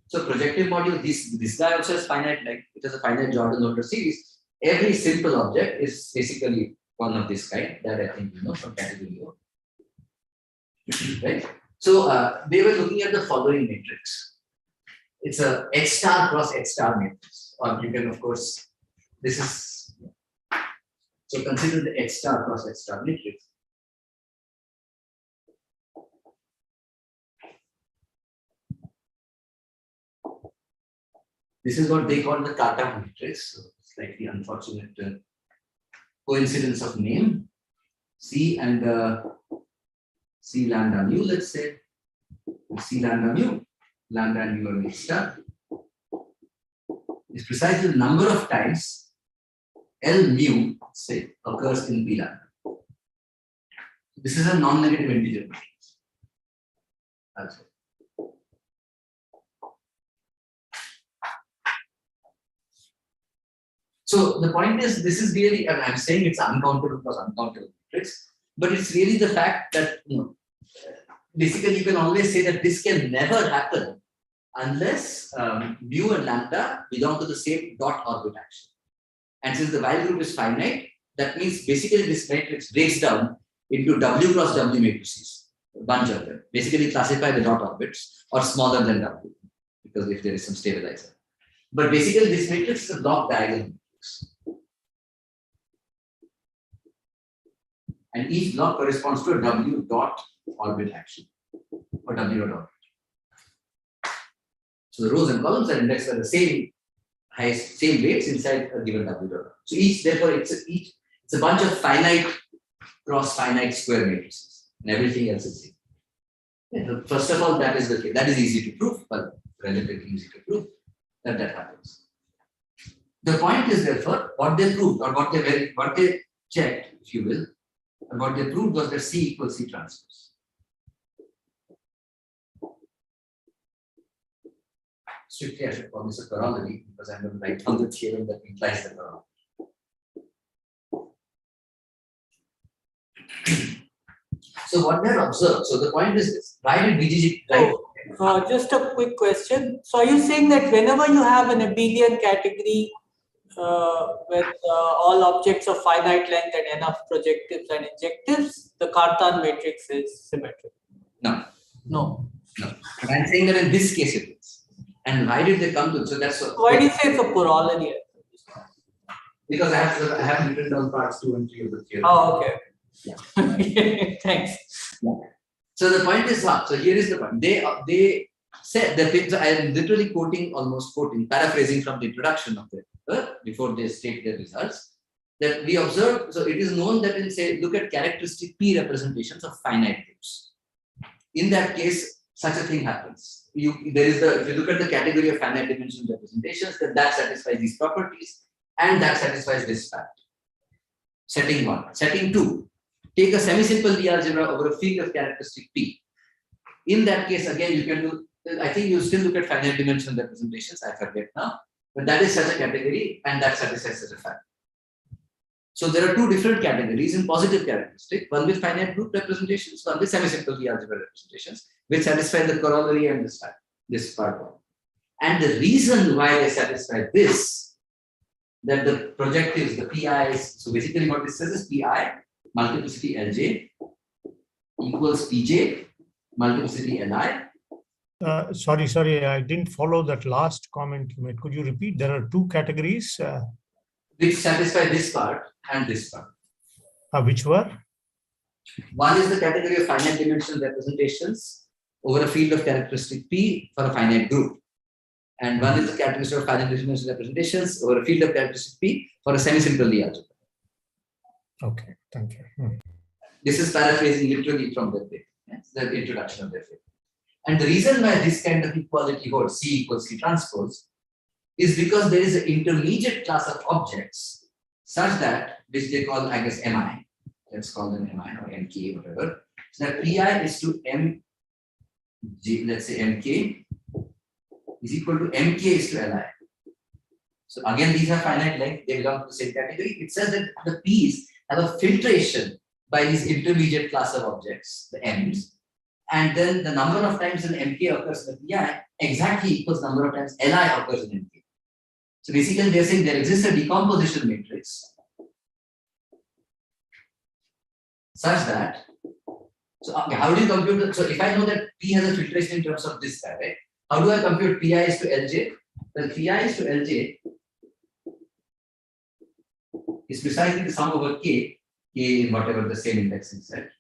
So projective module, this guy also has finite length. It has a finite Jordan order series. Every simple object is basically one of this kind that I think you know from category O. Right? So they were looking at the following matrix. It's a H star cross H star matrix. Or you can, of course, this is so consider the H star cross H star matrix. This is what they call the Cartan matrix. So slightly unfortunate coincidence of name. C and C lambda mu, let's say. C lambda mu, lambda and mu are H star. Is precisely the number of times L mu, say, occurs in P lambda. This is a non-negative integer matrix. Also. So the point is, this is really, and I'm saying it's uncountable plus uncountable matrix, but it's really the fact that basically you can always say that this can never happen unless mu and lambda belong to the same dot orbit action. And since the while group is finite, that means basically this matrix breaks down into W cross W matrices, a bunch of them. Basically classify the dot orbits or smaller than W, because if there is some stabilizer. But basically this matrix is a block diagonal matrix. And each block corresponds to a W dot orbit action or W dot orbit. So the rows and columns are indexed by the same weights inside a given W dot. So each, therefore, it's a bunch of finite cross finite square matrices, and everything else is same. Yeah, first of all, that is the case. That is easy to prove, but relatively easy to prove that happens. The point is, therefore, what they proved or what they checked, if you will, and what they proved was that C equals C transpose. Strictly, I should call this a corollary because I'm going to write down the theorem that implies the corollary. So what they have observed, so the point is this, why did BGG write? Just a quick question. So are you saying that whenever you have an abelian category with all objects of finite length and enough projectives and injectives, the Cartan matrix is symmetric? No. No. No. But I'm saying that in this case it is. And why did they come to it? So that's what. Why do you say it's a corollary? Because I have written down parts 2 and 3 of the theorem. Oh, okay. Yeah. Thanks. Yeah. So the point is, so here is the point. They said that, so I am literally paraphrasing from the introduction of the paper before they state their results, that we observed, so it is known that in, say, look at characteristic P representations of finite groups. In that case, such a thing happens. If you look at the category of finite dimensional representations, that satisfies these properties and that satisfies this fact. Setting 1. Setting 2. Take a semi-simple D algebra over a field of characteristic P. In that case, again, you can do, I think you still look at finite dimensional representations, I forget now. But that is such a category and that satisfies such a fact. So there are two different categories in positive characteristic, one with finite group representations, one with semi-simple algebra representations, which satisfy the corollary and this part one. And the reason why they satisfy this, that the projectives, the PIs, so basically what this says is PI, multiplicity Lj, equals Pj, multiplicity Li. Sorry, I didn't follow that last comment you made. Could you repeat? There are two categories. Which satisfy this part and this part. Which were? One is the category of finite dimensional representations over a field of characteristic P for a finite group. And one is the category of finite dimensional representations over a field of characteristic P for a semi-simple algebra. Okay, thank you. This is paraphrasing literally from their paper. Yes, the introduction of their paper. And the reason why this kind of equality holds, C equals C transpose, is because there is an intermediate class of objects such that, which they call, I guess, MI, let's call them MI or MK, whatever, so that PI is to MJ, let's say MK, is equal to MK is to Li. So again, these are finite length, they belong to the same category. It says that the P's have a filtration by this intermediate class of objects, the M's, and then the number of times an MK occurs in the PI exactly equals number of times Li occurs in MK. So basically, they're saying there exists a decomposition matrix such that, so okay, how do you compute it? So if I know that P has a filtration in terms of this guy, right? How do I compute Pi is to Lj? Well, Pi is to Lj is precisely the sum over K in whatever the same indexing set.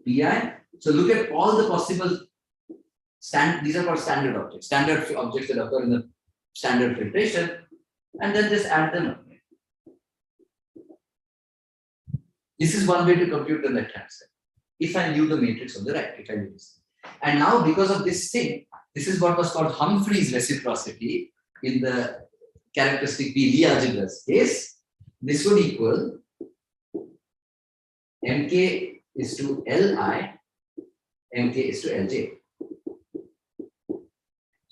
Pi, so look at all the possible, these are called standard objects that occur in the standard filtration, and then just add them up. This is one way to compute the left-hand side. If I knew the matrix on the right, if I knew this. And now, because of this thing, this is what was called Humphrey's reciprocity in the characteristic P Lie algebras case. This would equal Mk is to Li, Mk is to Lj.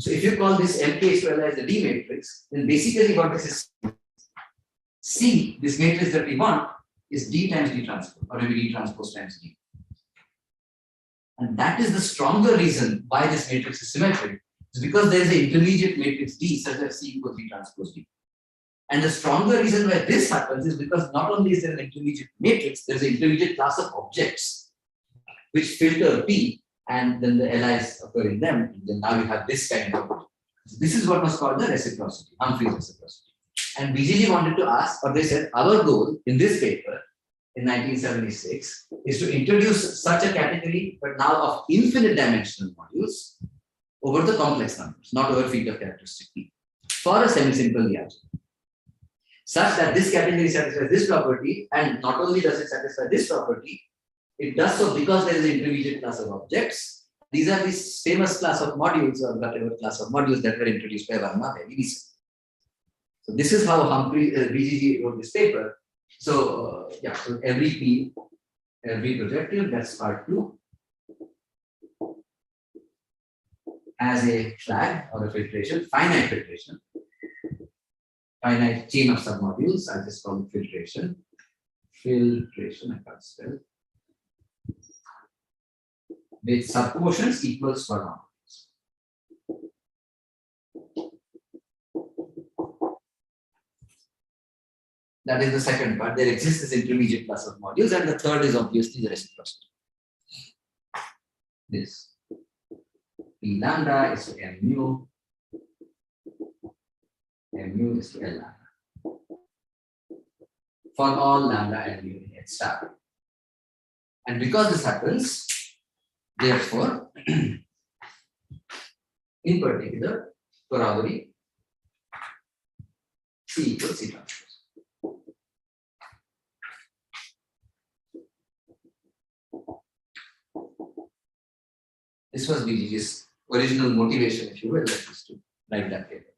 So if you call this Mk is to Li as the D matrix, then basically what this is, C, this matrix that we want, is D times D transpose, or maybe D transpose times D. And that is the stronger reason why this matrix is symmetric. It's because there is an intermediate matrix D such that C equals D transpose D. And the stronger reason why this happens is because not only is there an intermediate matrix, there is an intermediate class of objects which filter P, and then the Li's occur in them. And then now you have this kind of. So this is what was called the reciprocity, Humphrey's reciprocity. And BGG wanted to ask, or they said, our goal in this paper in 1976 is to introduce such a category, but now of infinite dimensional modules over the complex numbers, not over field of characteristic P, for a semi-simple algebra. Such that this category satisfies this property, and not only does it satisfy this property, it does so because there is an intermediate class of objects. These are these famous class of modules, or whatever class of modules that were introduced by Verma very recently. So this is how Humphrey, BGG wrote this paper. So yeah, so every P, every projective, that's part 2, as a flag or a filtration, finite filtration, finite chain of submodules. I just call it filtration. Filtration, I can't spell. With subquotients equals for modules. That is the second part. There exists this intermediate class of modules, and the third is obviously the reciprocity. This P lambda is to M mu is to L lambda. For all lambda and mu in H star. And because this happens, therefore, in particular, corollary C equals C transpose. This was BGG's original motivation, if you will, that is to write that paper.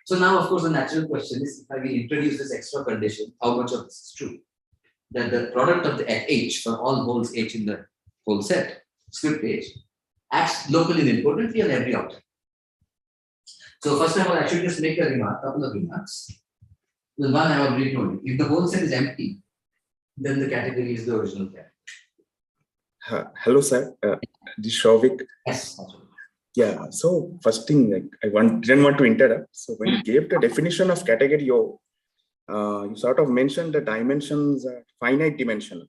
So now, of course, the natural question is, if I will introduce this extra condition, how much of this is true? That the product of the H for all holes H in the whole set, script H, acts locally and importantly on every object. So first of all, I should just make a remark, couple of remarks. The one I already told you. If the whole set is empty, then the category is the original category. Hello, sir. This is Shavik. Yes. That's right. Yeah. So first thing, like didn't want to interrupt. So when you gave the definition of category O, you sort of mentioned the dimensions are finite dimensional.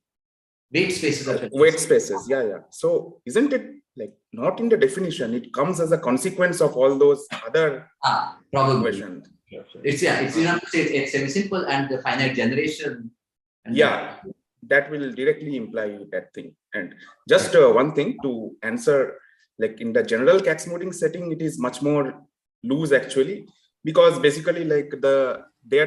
Weight spaces. Weight spaces. Yeah. So isn't it like not in the definition? It comes as a consequence of all those other probably. equations. It's enough to say it's semi-simple and the finite generation. And that will directly imply that thing. And just one thing to answer, like in the general Kac-Mooding setting, it is much more loose actually, because basically like the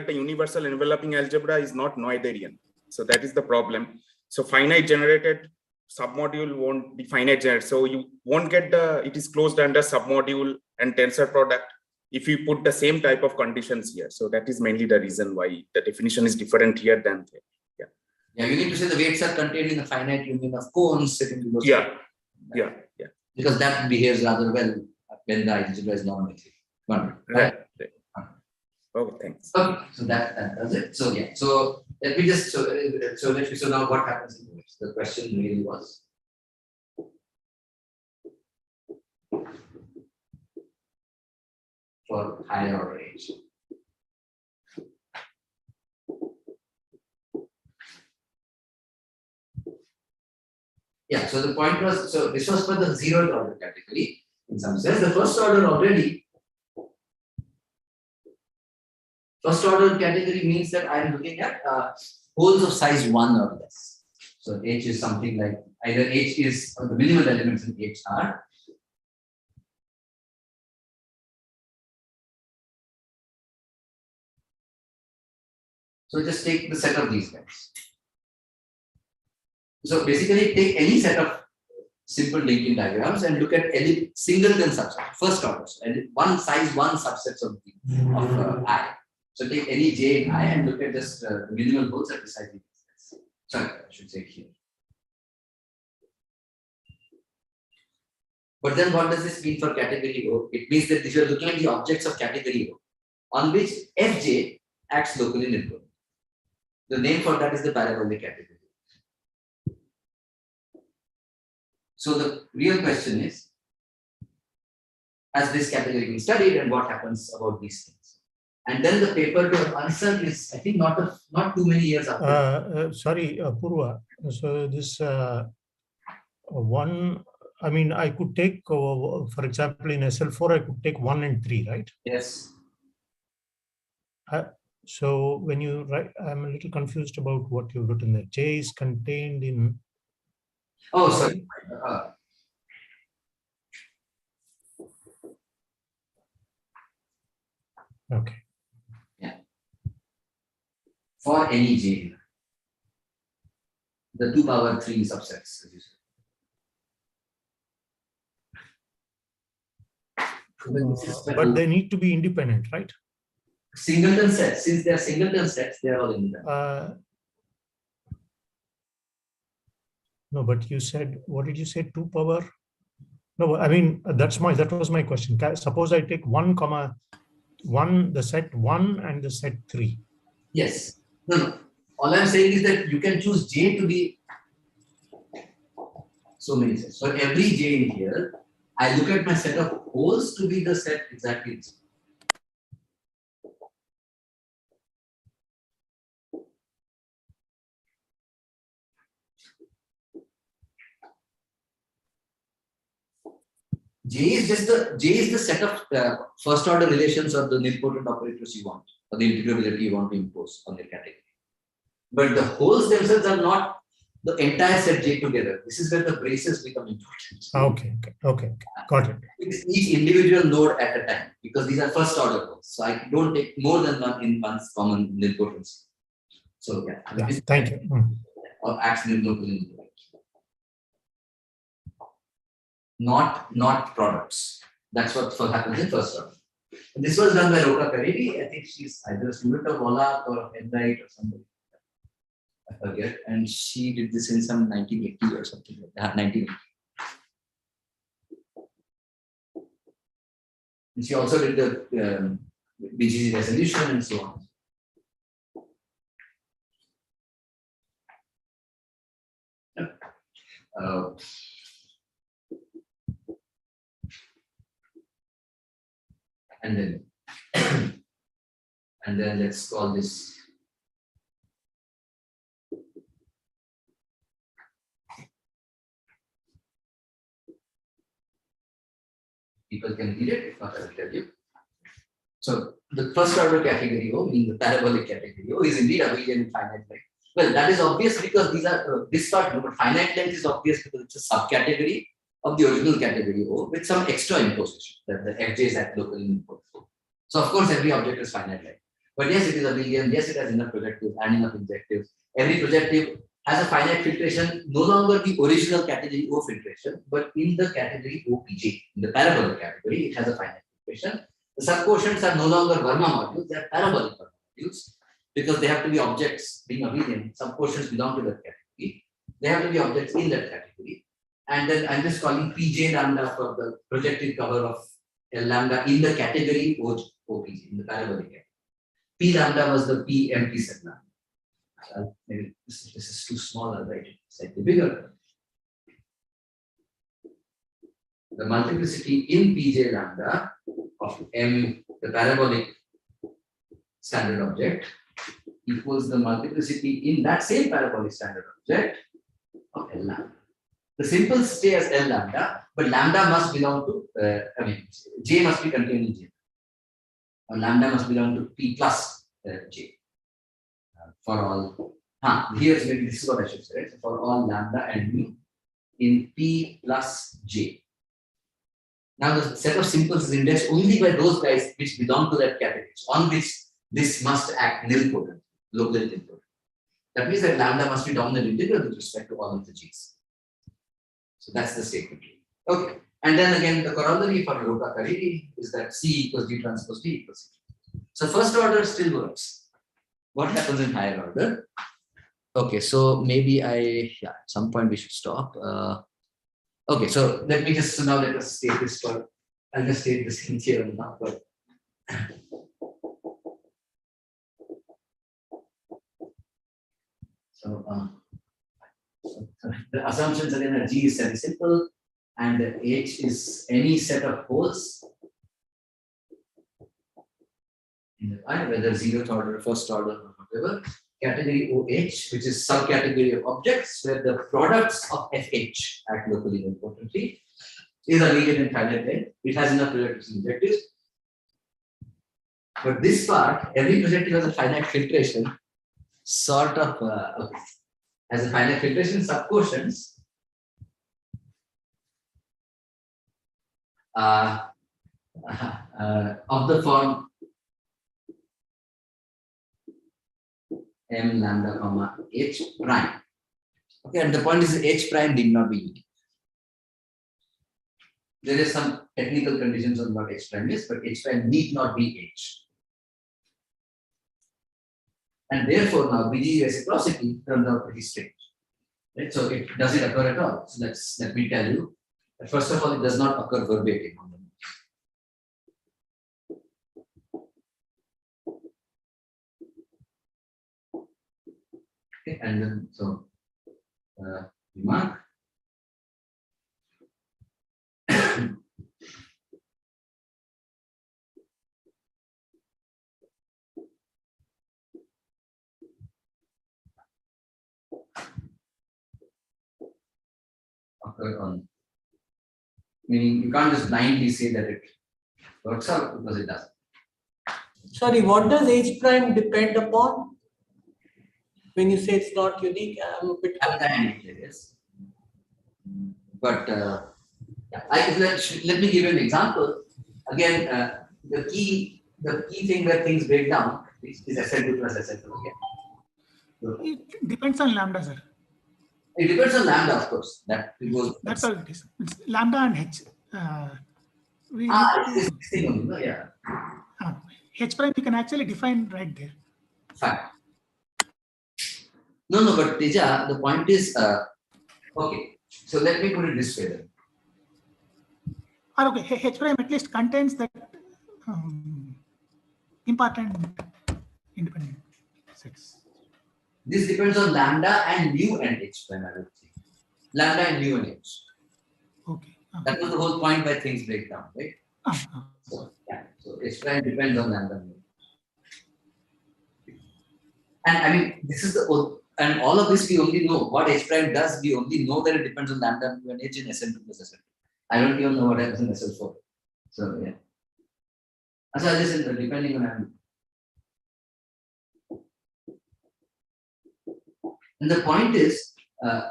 universal enveloping algebra is not Noetherian. So that is the problem. So finite generated submodule won't be finite generated. So you won't get it is closed under submodule and tensor product if you put the same type of conditions here. So that is mainly the reason why the definition is different here than there. Yeah, you need to say the weights are contained in a finite union of cones sitting below. Yeah. Because that behaves rather well when the algebra is non-metric. Right. Okay, thanks. Okay, so that does it. So yeah, so let me just so now what happens in this? The question really was for higher order H. Yeah, so the point was, so this was for the zeroth order category. In some sense, the first order already. First order category means that I am looking at holes of size 1 or less. So H is something like either H is the minimal elements in H are. So just take the set of these guys. So basically take any set of simple linking diagrams and look at any singleton subset, first orders, and one size 1 subsets of I. So take any J in I and look at just the minimal holes at beside these guys. Sorry, I should say here. But then what does this mean for category O? It means that if you are looking at the objects of category O, on which Fj acts locally nilpotent. The name for that is the parabolic category. So the real question is, has this category been studied and what happens about these things? And then the paper to answer is, I think, not too many years after. Sorry, Apoorva. So this one, I mean, I could take, for example, in SL4, I could take 1 and 3, right? Yes. So when you write, I'm a little confused about what you've written there. J is contained in. Oh, sorry. Okay. Yeah. For any J, the 2 power 3 subsets, as you said. But they need to be independent, right? Singleton sets, since they are singleton sets, they are all independent. No, but you said, what did you say? 2 power? No, I mean, that was my question. Suppose I take 1, 1, the set 1 and the set 3. Yes. No. All I'm saying is that you can choose J to be so many sets. For every J in here, I look at my set of holes to be the set exactly the same. J is the set of first order relations or the nilpotent operators you want, or the integrability you want to impose on the category. But the holes themselves are not the entire set J together. This is where the braces become important. Okay. Got it. It's each individual node at a time, because these are first order holes. So I don't take more than one in one's common nilpotency. So yeah. Thank you. Or acts nilpotent. Not products. That's what happens in first order. And this was done by Apoorva Khare. I think she's either a student of Wallach or Enright or somebody. I forget. And she did this in some 1980 or something like that. 1980. And she also did the BGC resolution and so on. And then let's call this people can read it, if not I will tell you. So the first order category O, meaning the parabolic category O, is indeed abelian in finite length. Well, that is obvious because these are this part, but finite length is obvious because it's a subcategory of the original category O with some extra imposition that the fj is at local input. So of course every object is finite length. But yes, it is abelian, yes, it has enough projectives and enough injectives. Every projective has a finite filtration, no longer the original category O filtration, but in the category OPJ, in the parabolic category, it has a finite filtration. The subquotients are no longer Verma modules, they are parabolic Verma modules because they have to be objects being abelian. Subquotients belong to that category. They have to be objects in that category. And then I'm just calling Pj lambda for the projective cover of L lambda in the category OPJ, in the parabolic category. P lambda was the P empty set lambda. Maybe this is too small, I'll write it slightly bigger. The multiplicity in Pj lambda of M, the parabolic standard object, equals the multiplicity in that same parabolic standard object of L lambda. The simples stay as L lambda, but lambda must belong to, J must be contained in J. Or lambda must belong to P plus J. For all, here's maybe this is what I should say, right? So for all lambda and mu in P plus J. Now the set of simples is indexed only by those guys which belong to that category, on which this must act nilpotent, local nilpotent. That means that lambda must be dominant integral with respect to all of the G's. So that's the statement. Okay. And then again, the corollary for Apoorva Khare is that C equals D transpose D equals C. So first order still works. What happens in higher order? Okay, so maybe at some point we should stop. Okay, so let me just, so now let us state this for, I'll just state this in theorem now. But so the assumptions again are G is semi-simple and H is any set of poles in the I, whether zeroth order, first order, or whatever. Category OH, which is subcategory of objects where the products of FH act locally importantly, is abelian in finite length. It has enough projectives and injectives. But this part, every projective has a finite filtration, sort of has a finite filtration subquotients of the form M lambda comma H prime. Okay, and the point is H prime need not be unique. There is some technical conditions on what H prime is, but H prime need not be H. And therefore now BG reciprocity turns out pretty strange. Right? So does it occur at all? So let me tell you. First of all, it does not occur verbatim on the okay, and then so remark. Occur on, meaning you can't just blindly say that it works out because it doesn't. Sorry, what does H prime depend upon? When you say it's not unique, I'm a bit Yes. But let me give you an example. Again, the key thing where things break down is SL2 plus SL2 again. So, it depends on lambda, sir. It depends on lambda, of course. That's all it is. It's lambda and H. It's this thing only, no? Yeah. H prime we can actually define right there. Fine. No, but Teja, the point is, okay. So let me put it this way then. Okay, H prime at least contains that important independent sets. This depends on lambda and mu and h prime, I would think. Lambda and mu and h. Okay. That was the whole point why things break down, right? So, yeah. So h prime depends on lambda and mu. And I mean, this is the, and all of this we only know what h prime does. We only know that it depends on lambda and h in SL2 plus SL2. I don't even know what happens in SL4. So yeah. So I just said depending on. And the point is,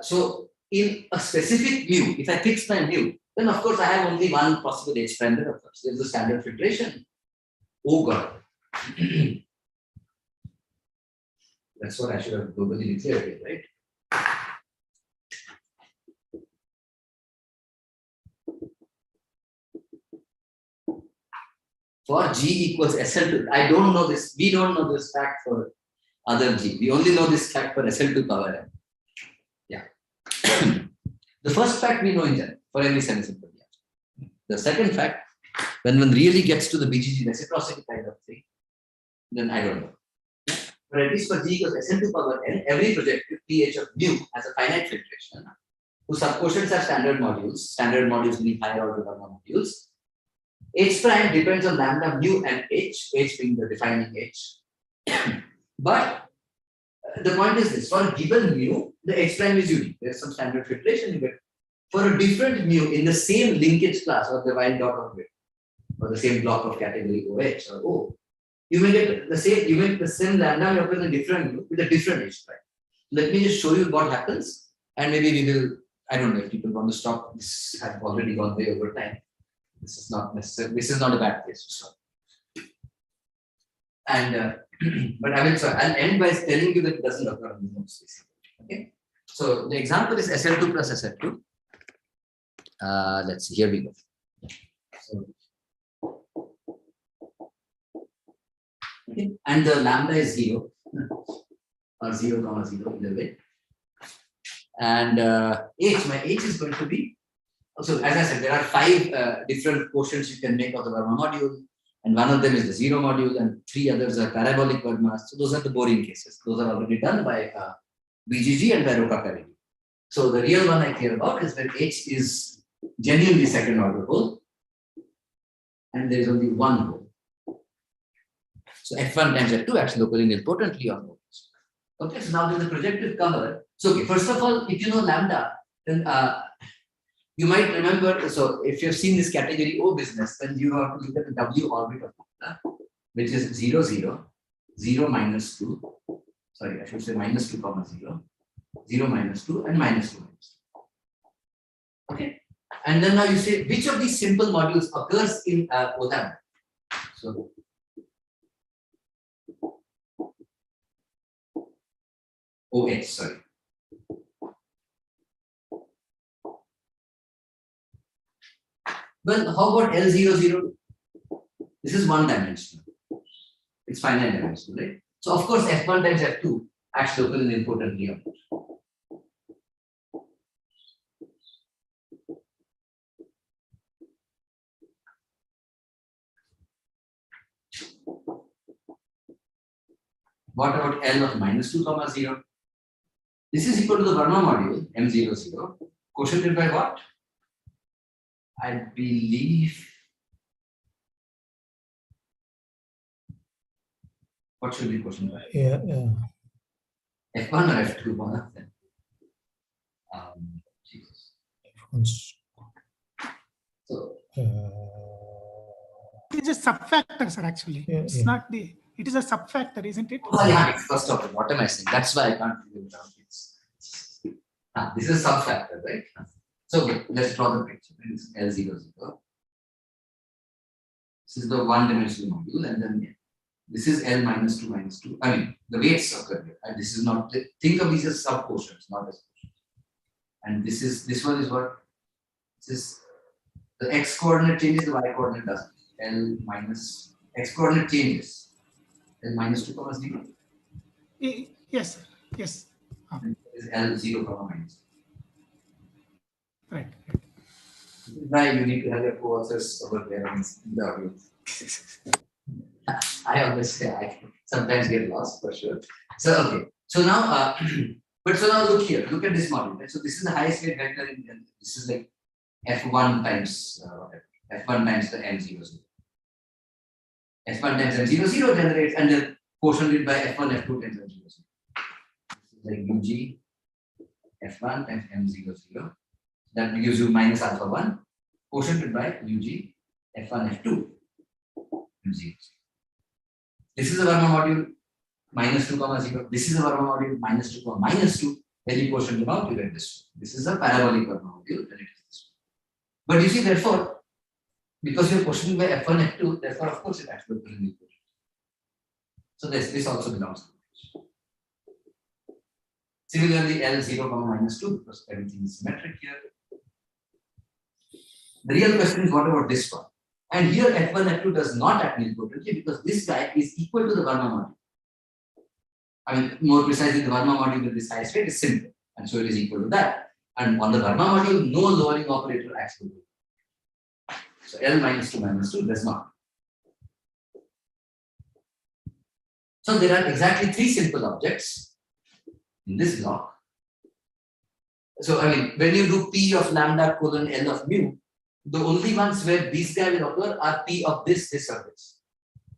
so in a specific mu, if I fix my mu, then of course I have only one possible h prime there. Of course, there's a standard filtration. Oh God. That's what I should have globally declared it, right? For G equals SL2, I don't know this. We don't know this fact for other G. We only know this fact for SL2 power M. Yeah. The first fact we know in general for every semi-simple. Yeah. The second fact, when one really gets to the BGG reciprocity kind of thing, then I don't know. But at least for G equals SL2 power N, every projective pH of mu has a finite filtration whose subquotients are standard modules meaning higher order Verma modules. H prime depends on lambda, mu, and h being the defining h. But the point is this: for a given mu, the h prime is unique. There's some standard filtration you get. For a different mu in the same linkage class or the while dot of it, or the same block of category OH or O, you may get the same. You make the same lambda occurs in a different mu with a different h prime. Let me just show you what happens, and maybe we will. I don't know if people want to stop. This has already gone way over time. This is not necessary. This is not a bad place to stop. And but I will. So I'll end by telling you that it doesn't occur on the notes. Okay. So the example is SL2 plus SL2. Let's see. Here we go. So, okay. And the lambda is 0 or 0 comma 0 either way. And my h is going to be. So as I said, there are 5 different quotients you can make of the Verma module, and one of them is the 0 module, and 3 others are parabolic Vermas. So those are the boring cases. Those are already done by BGG and by Apoorva Khare. So the real one I care about is when h is genuinely second order whole, and there is only one whole. So f1 times f2 acts locally nilpotently on modes. Okay, so now there's the projective cover. So okay, first of all, if you know lambda, then you might remember, so if you've seen this category O business, then you have to look at the W orbit of lambda, which is 0, 0, 0, minus 2. Sorry, I should say minus 2, comma 0, 0, minus 2, and minus 2, minus 2. Okay. And then now you say, which of these simple modules occurs in O lambda? So, OH, sorry. Well, how about L00? This is one dimensional. It's finite dimensional, right? So of course, F1 times F2 acts local and importantly on it. What about L of minus 2 comma 0? This is equal to the Verma module, M00, quotiented by what? I believe. What should be quotiented by? Yeah. F1 or F2, one of them. Jesus. So. It is a subfactor, sir, actually. Yeah, it's not the, it is a subfactor, isn't it? Oh, yeah, first of all, what am I saying? That's why I can't figure it out. This is a subfactor, right? So okay, let's draw the picture. This is L00. This is the one-dimensional module, and then this is L minus 2 minus 2. I mean, the weights occur here. And this is not, think of these as sub-quotients, not as quotients. And this one is what? This is the x coordinate changes, the y coordinate doesn't. L minus x coordinate changes. L minus 2 comma 0. Yes, sir. Yes. Is L 0 comma minus 2. Right. Why you need to have your co-authors over there in the audience. I always say I sometimes get lost for sure. So okay. So now, but so now look here. Look at this model. Right? So this is the highest weight vector. This is like F1 times F1 times the M00. F1 times M00 generates and then quotient it by F1 F2 times M00. Like UG F1 times M00. That gives you minus alpha 1 quotiented by UG F1 F2 M00. This is the Verma module minus 2 comma 0. This is the Verma module minus 2 comma minus 2. When you quotient them out, you get this. This is a parabolic Verma module. Then it is this. But you see, therefore, because you are quotienting by F1 F2, therefore, of course, it actually will be quotient. So this also belongs to the quotient. Similarly, L0 comma minus 2, because everything is symmetric here. The real question is, what about this one? And here F1, F2 does not act nilpotently because this guy is equal to the Verma module. I mean, more precisely, the Verma module with this highest rate is simple, and so it is equal to that. And on the Verma module, no lowering operator acts to it. So L minus 2 does not. So there are exactly 3 simple objects in this block. So I mean, when you do P of lambda colon L of mu, the only ones where these guys will occur are P of this, or this.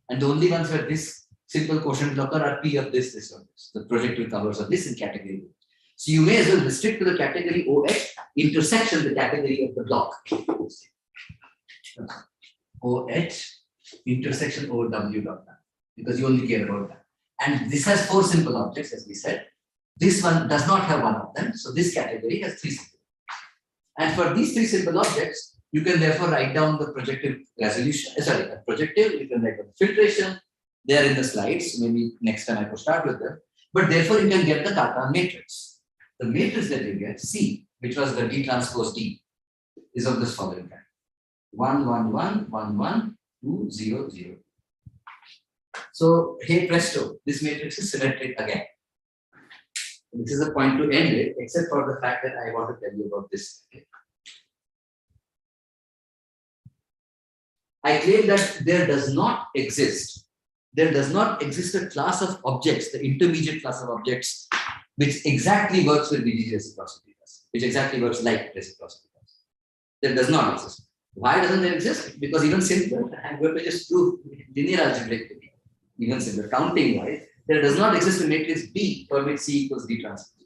And the only ones where this simple quotient will occur are P of this, or this. The projective covers of this in category O. So you may as well restrict to the category OH intersection the category of the block. OH intersection OW dot that, because you only care about that. And this has 4 simple objects, as we said. This one does not have one of them. So this category has 3 simple. And for these 3 simple objects, you can therefore write down the projective resolution. The projective, you can write down the filtration. They are in the slides. Maybe next time I could start with them. But therefore, you can get the Cartan matrix. The matrix that you get, C, which was the D transpose D, is of this following kind: 1, 1, 1, 1, 1, 2, 0, 0. So, hey presto, this matrix is symmetric again. This is the point to end it, except for the fact that I want to tell you about this. I claim that there does not exist a class of objects, the intermediate class of objects, which exactly works with VGG reciprocity, which exactly works like reciprocity. There does not exist. Why doesn't there exist? Because even simpler, I'm going to just prove linear algebraic to be even simpler, counting wise, there does not exist a matrix B for which C equals D transpose.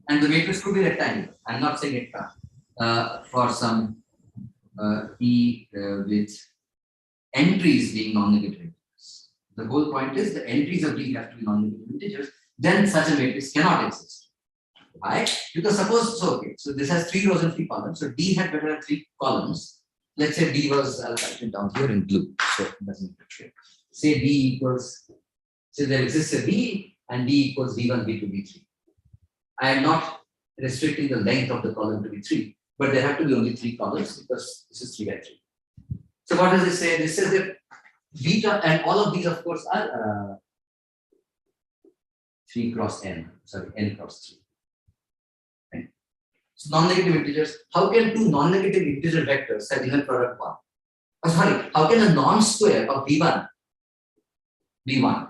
And the matrix could be rectangular. I'm not saying it can't. For some E with entries being non-negative integers. The whole point is the entries of D have to be non-negative integers, then such a matrix cannot exist. Why? Because suppose, so this has 3 rows and 3 columns. So D had better have 3 columns. Let's say D was, I'll write it down here in blue. So it doesn't matter. Say D equals, so there exists a D and D equals D1, D2, D3. I am not restricting the length of the column to be 3, but there have to be only 3 columns because this is 3 by 3. So what does it say? This says that beta, and all of these, of course, are 3 cross n, sorry, n cross 3. Right? So non-negative integers. How can 2 non-negative integer vectors have inner product 1? Oh, sorry, how can a non-square of V1 be 1?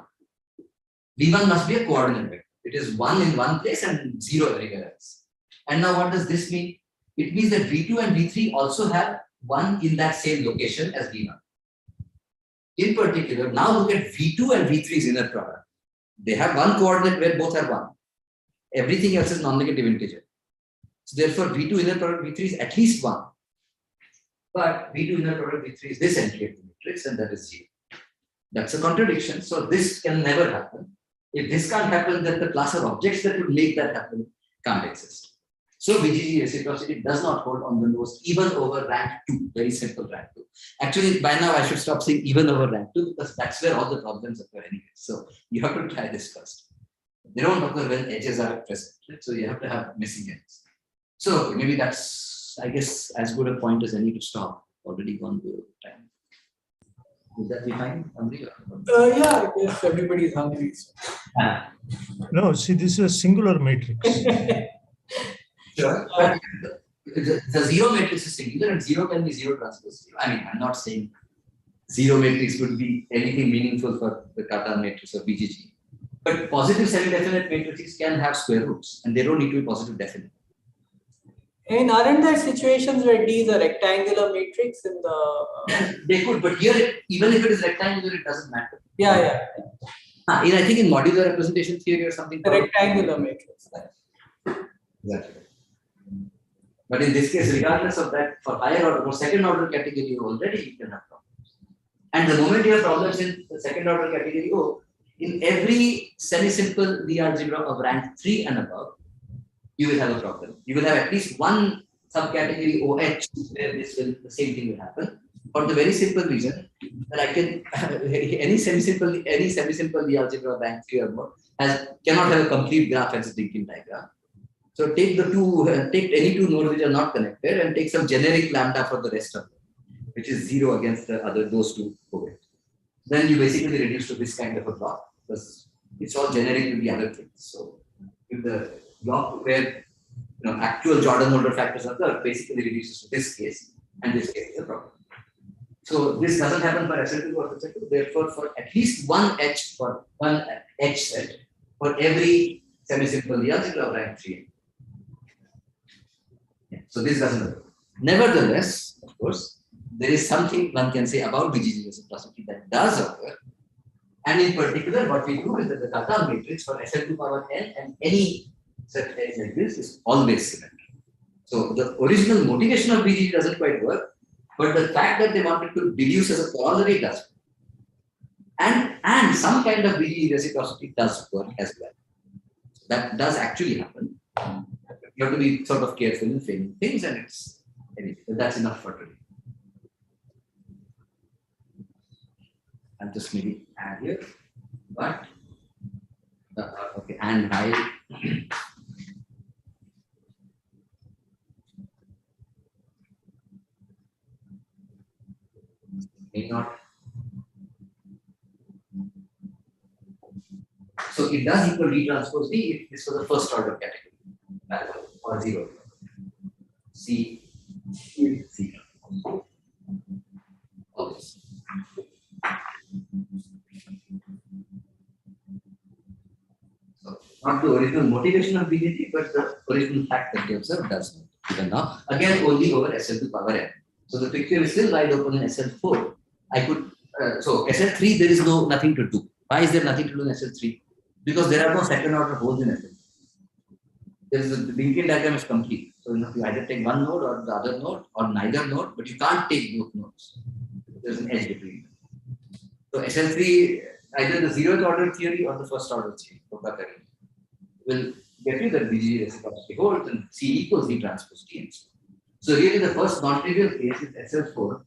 V1 must be a coordinate vector. It is 1 in one place and 0 everywhere else. And now what does this mean? It means that V2 and V3 also have 1 in that same location as V1. In particular, now look at V2 and V3's inner product. They have one coordinate where both are 1. Everything else is non-negative integer. So therefore, V2 inner product V3 is at least 1. But V2 inner product V3 is this entry of the matrix, and that is 0. That's a contradiction. So this can never happen. If this can't happen, then the class of objects that would make that happen can't exist. So VGG reciprocity does not hold on the nose even over rank 2, very simple rank 2. Actually, by now I should stop saying even over rank 2 because that's where all the problems occur anyway. So you have to try this first. They don't occur when edges are present. Right? So you have to have missing edges. So maybe that's, I guess, as good a point as any to stop. Already gone to time. Would that be fine, Humphrey? Yeah, I guess everybody is hungry. So. No, see, this is a singular matrix. Sure. the zero matrix is singular and zero can be zero transpose zero. I mean, I'm not saying zero matrix would be anything meaningful for the Cartan matrix or BGG. But positive semi-definite matrices can have square roots and they don't need to be positive definite. And aren't there situations where D is a rectangular matrix in the... They could, but here, even if it is rectangular, it doesn't matter. Yeah. I think in modular representation theory or something. The rectangular matrix. Exactly. But in this case, regardless of that, for higher order, for second order category O already, you can have problems. And the moment you have problems in the second order category O, in every semi-simple D algebra of rank 3 and above, you will have a problem. You will have at least one subcategory OH where the same thing will happen. For the very simple reason that I can any semi-simple D algebra of rank 3 or more cannot have a complete graph as a linking diagram. So take any two nodes which are not connected and take some generic lambda for the rest of them, which is 0 against those two OH. Then you basically reduce to this kind of a block because it's all generic to the other things. So if the block where actual Jordan-Holder factors occur basically reduces to this case, and this case is a problem. So this doesn't happen for SL2 or SL2. Therefore, for at least one H set for every semi-simple D algebra of rank 3. Yeah, so this doesn't occur. Nevertheless, of course, there is something one can say about BGG reciprocity that does occur. And in particular, what we do is that the Cartan matrix for SL2 power n and any set n like this is always symmetric. So the original motivation of BGG doesn't quite work, but the fact that they wanted to deduce as a corollary does. And some kind of BGG reciprocity does work as well. That does actually happen. You have to be sort of careful in framing things, and that's enough for today. I'll just maybe add here, but okay, and I may not. So it does equal D transpose D if this was a first order category or 0. C is 0. Always. So not the original motivation of BGG, but the original fact that they observed does not. Even now, again only over SL2 power n. So the picture is still wide open in SL4. I could so SL3 there is nothing to do. Why is there nothing to do in SL3? Because there are no second order holes in SL3. The linkage diagram is complete. So you either take one node or the other node or neither node, but you can't take both nodes. There's an edge between them. So SL3, either the zeroth order theory or the first order theory will get you that BGG reciprocity holds and C equals D transpose D. So really the first non-trivial case is SL4,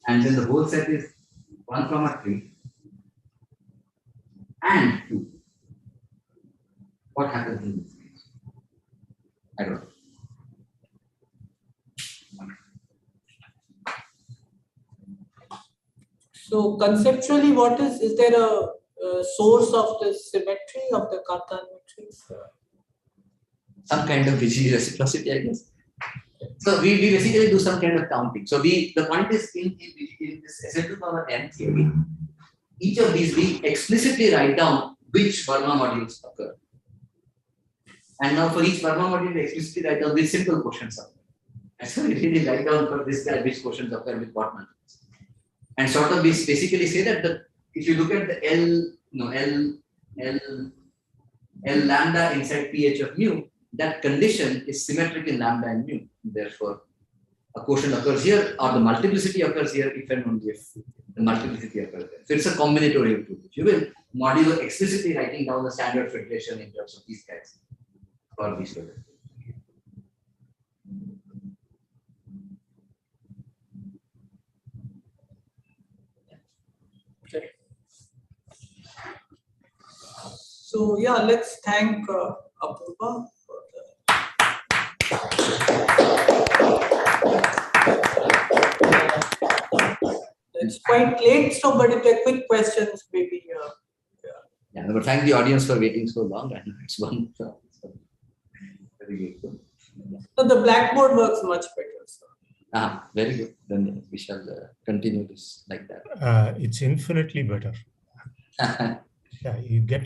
and then the whole set is 1, 3 and 2. What happens in this case? I don't know. So conceptually, is there a source of the symmetry of the Cartan matrix? Some kind of BGG reciprocity, I guess. So we basically do some kind of counting. So the point is in this SL2 power n theory, each of these we explicitly write down which Verma modules occur. And now for each Verma module, we explicitly write down which simple quotients occur. And so we really write down for this guy which quotients occur with what multiples. And sort of we basically say that if you look at the L lambda inside PH of mu, that condition is symmetric in lambda and mu. Therefore, a quotient occurs here or the multiplicity occurs here if and only if the multiplicity occurs there. So it's a combinatorial proof. If you will, modulo explicitly writing down the standard filtration in terms of these guys for these products. Okay. So yeah, let's thank Apoorva for it's quite late, so but if there are quick questions, maybe. Yeah, but thank the audience for waiting so long. I know it's one. So very grateful. So the Blackboard works much better. So. Very good. Then we shall continue this like that. It's infinitely better. Yeah, you get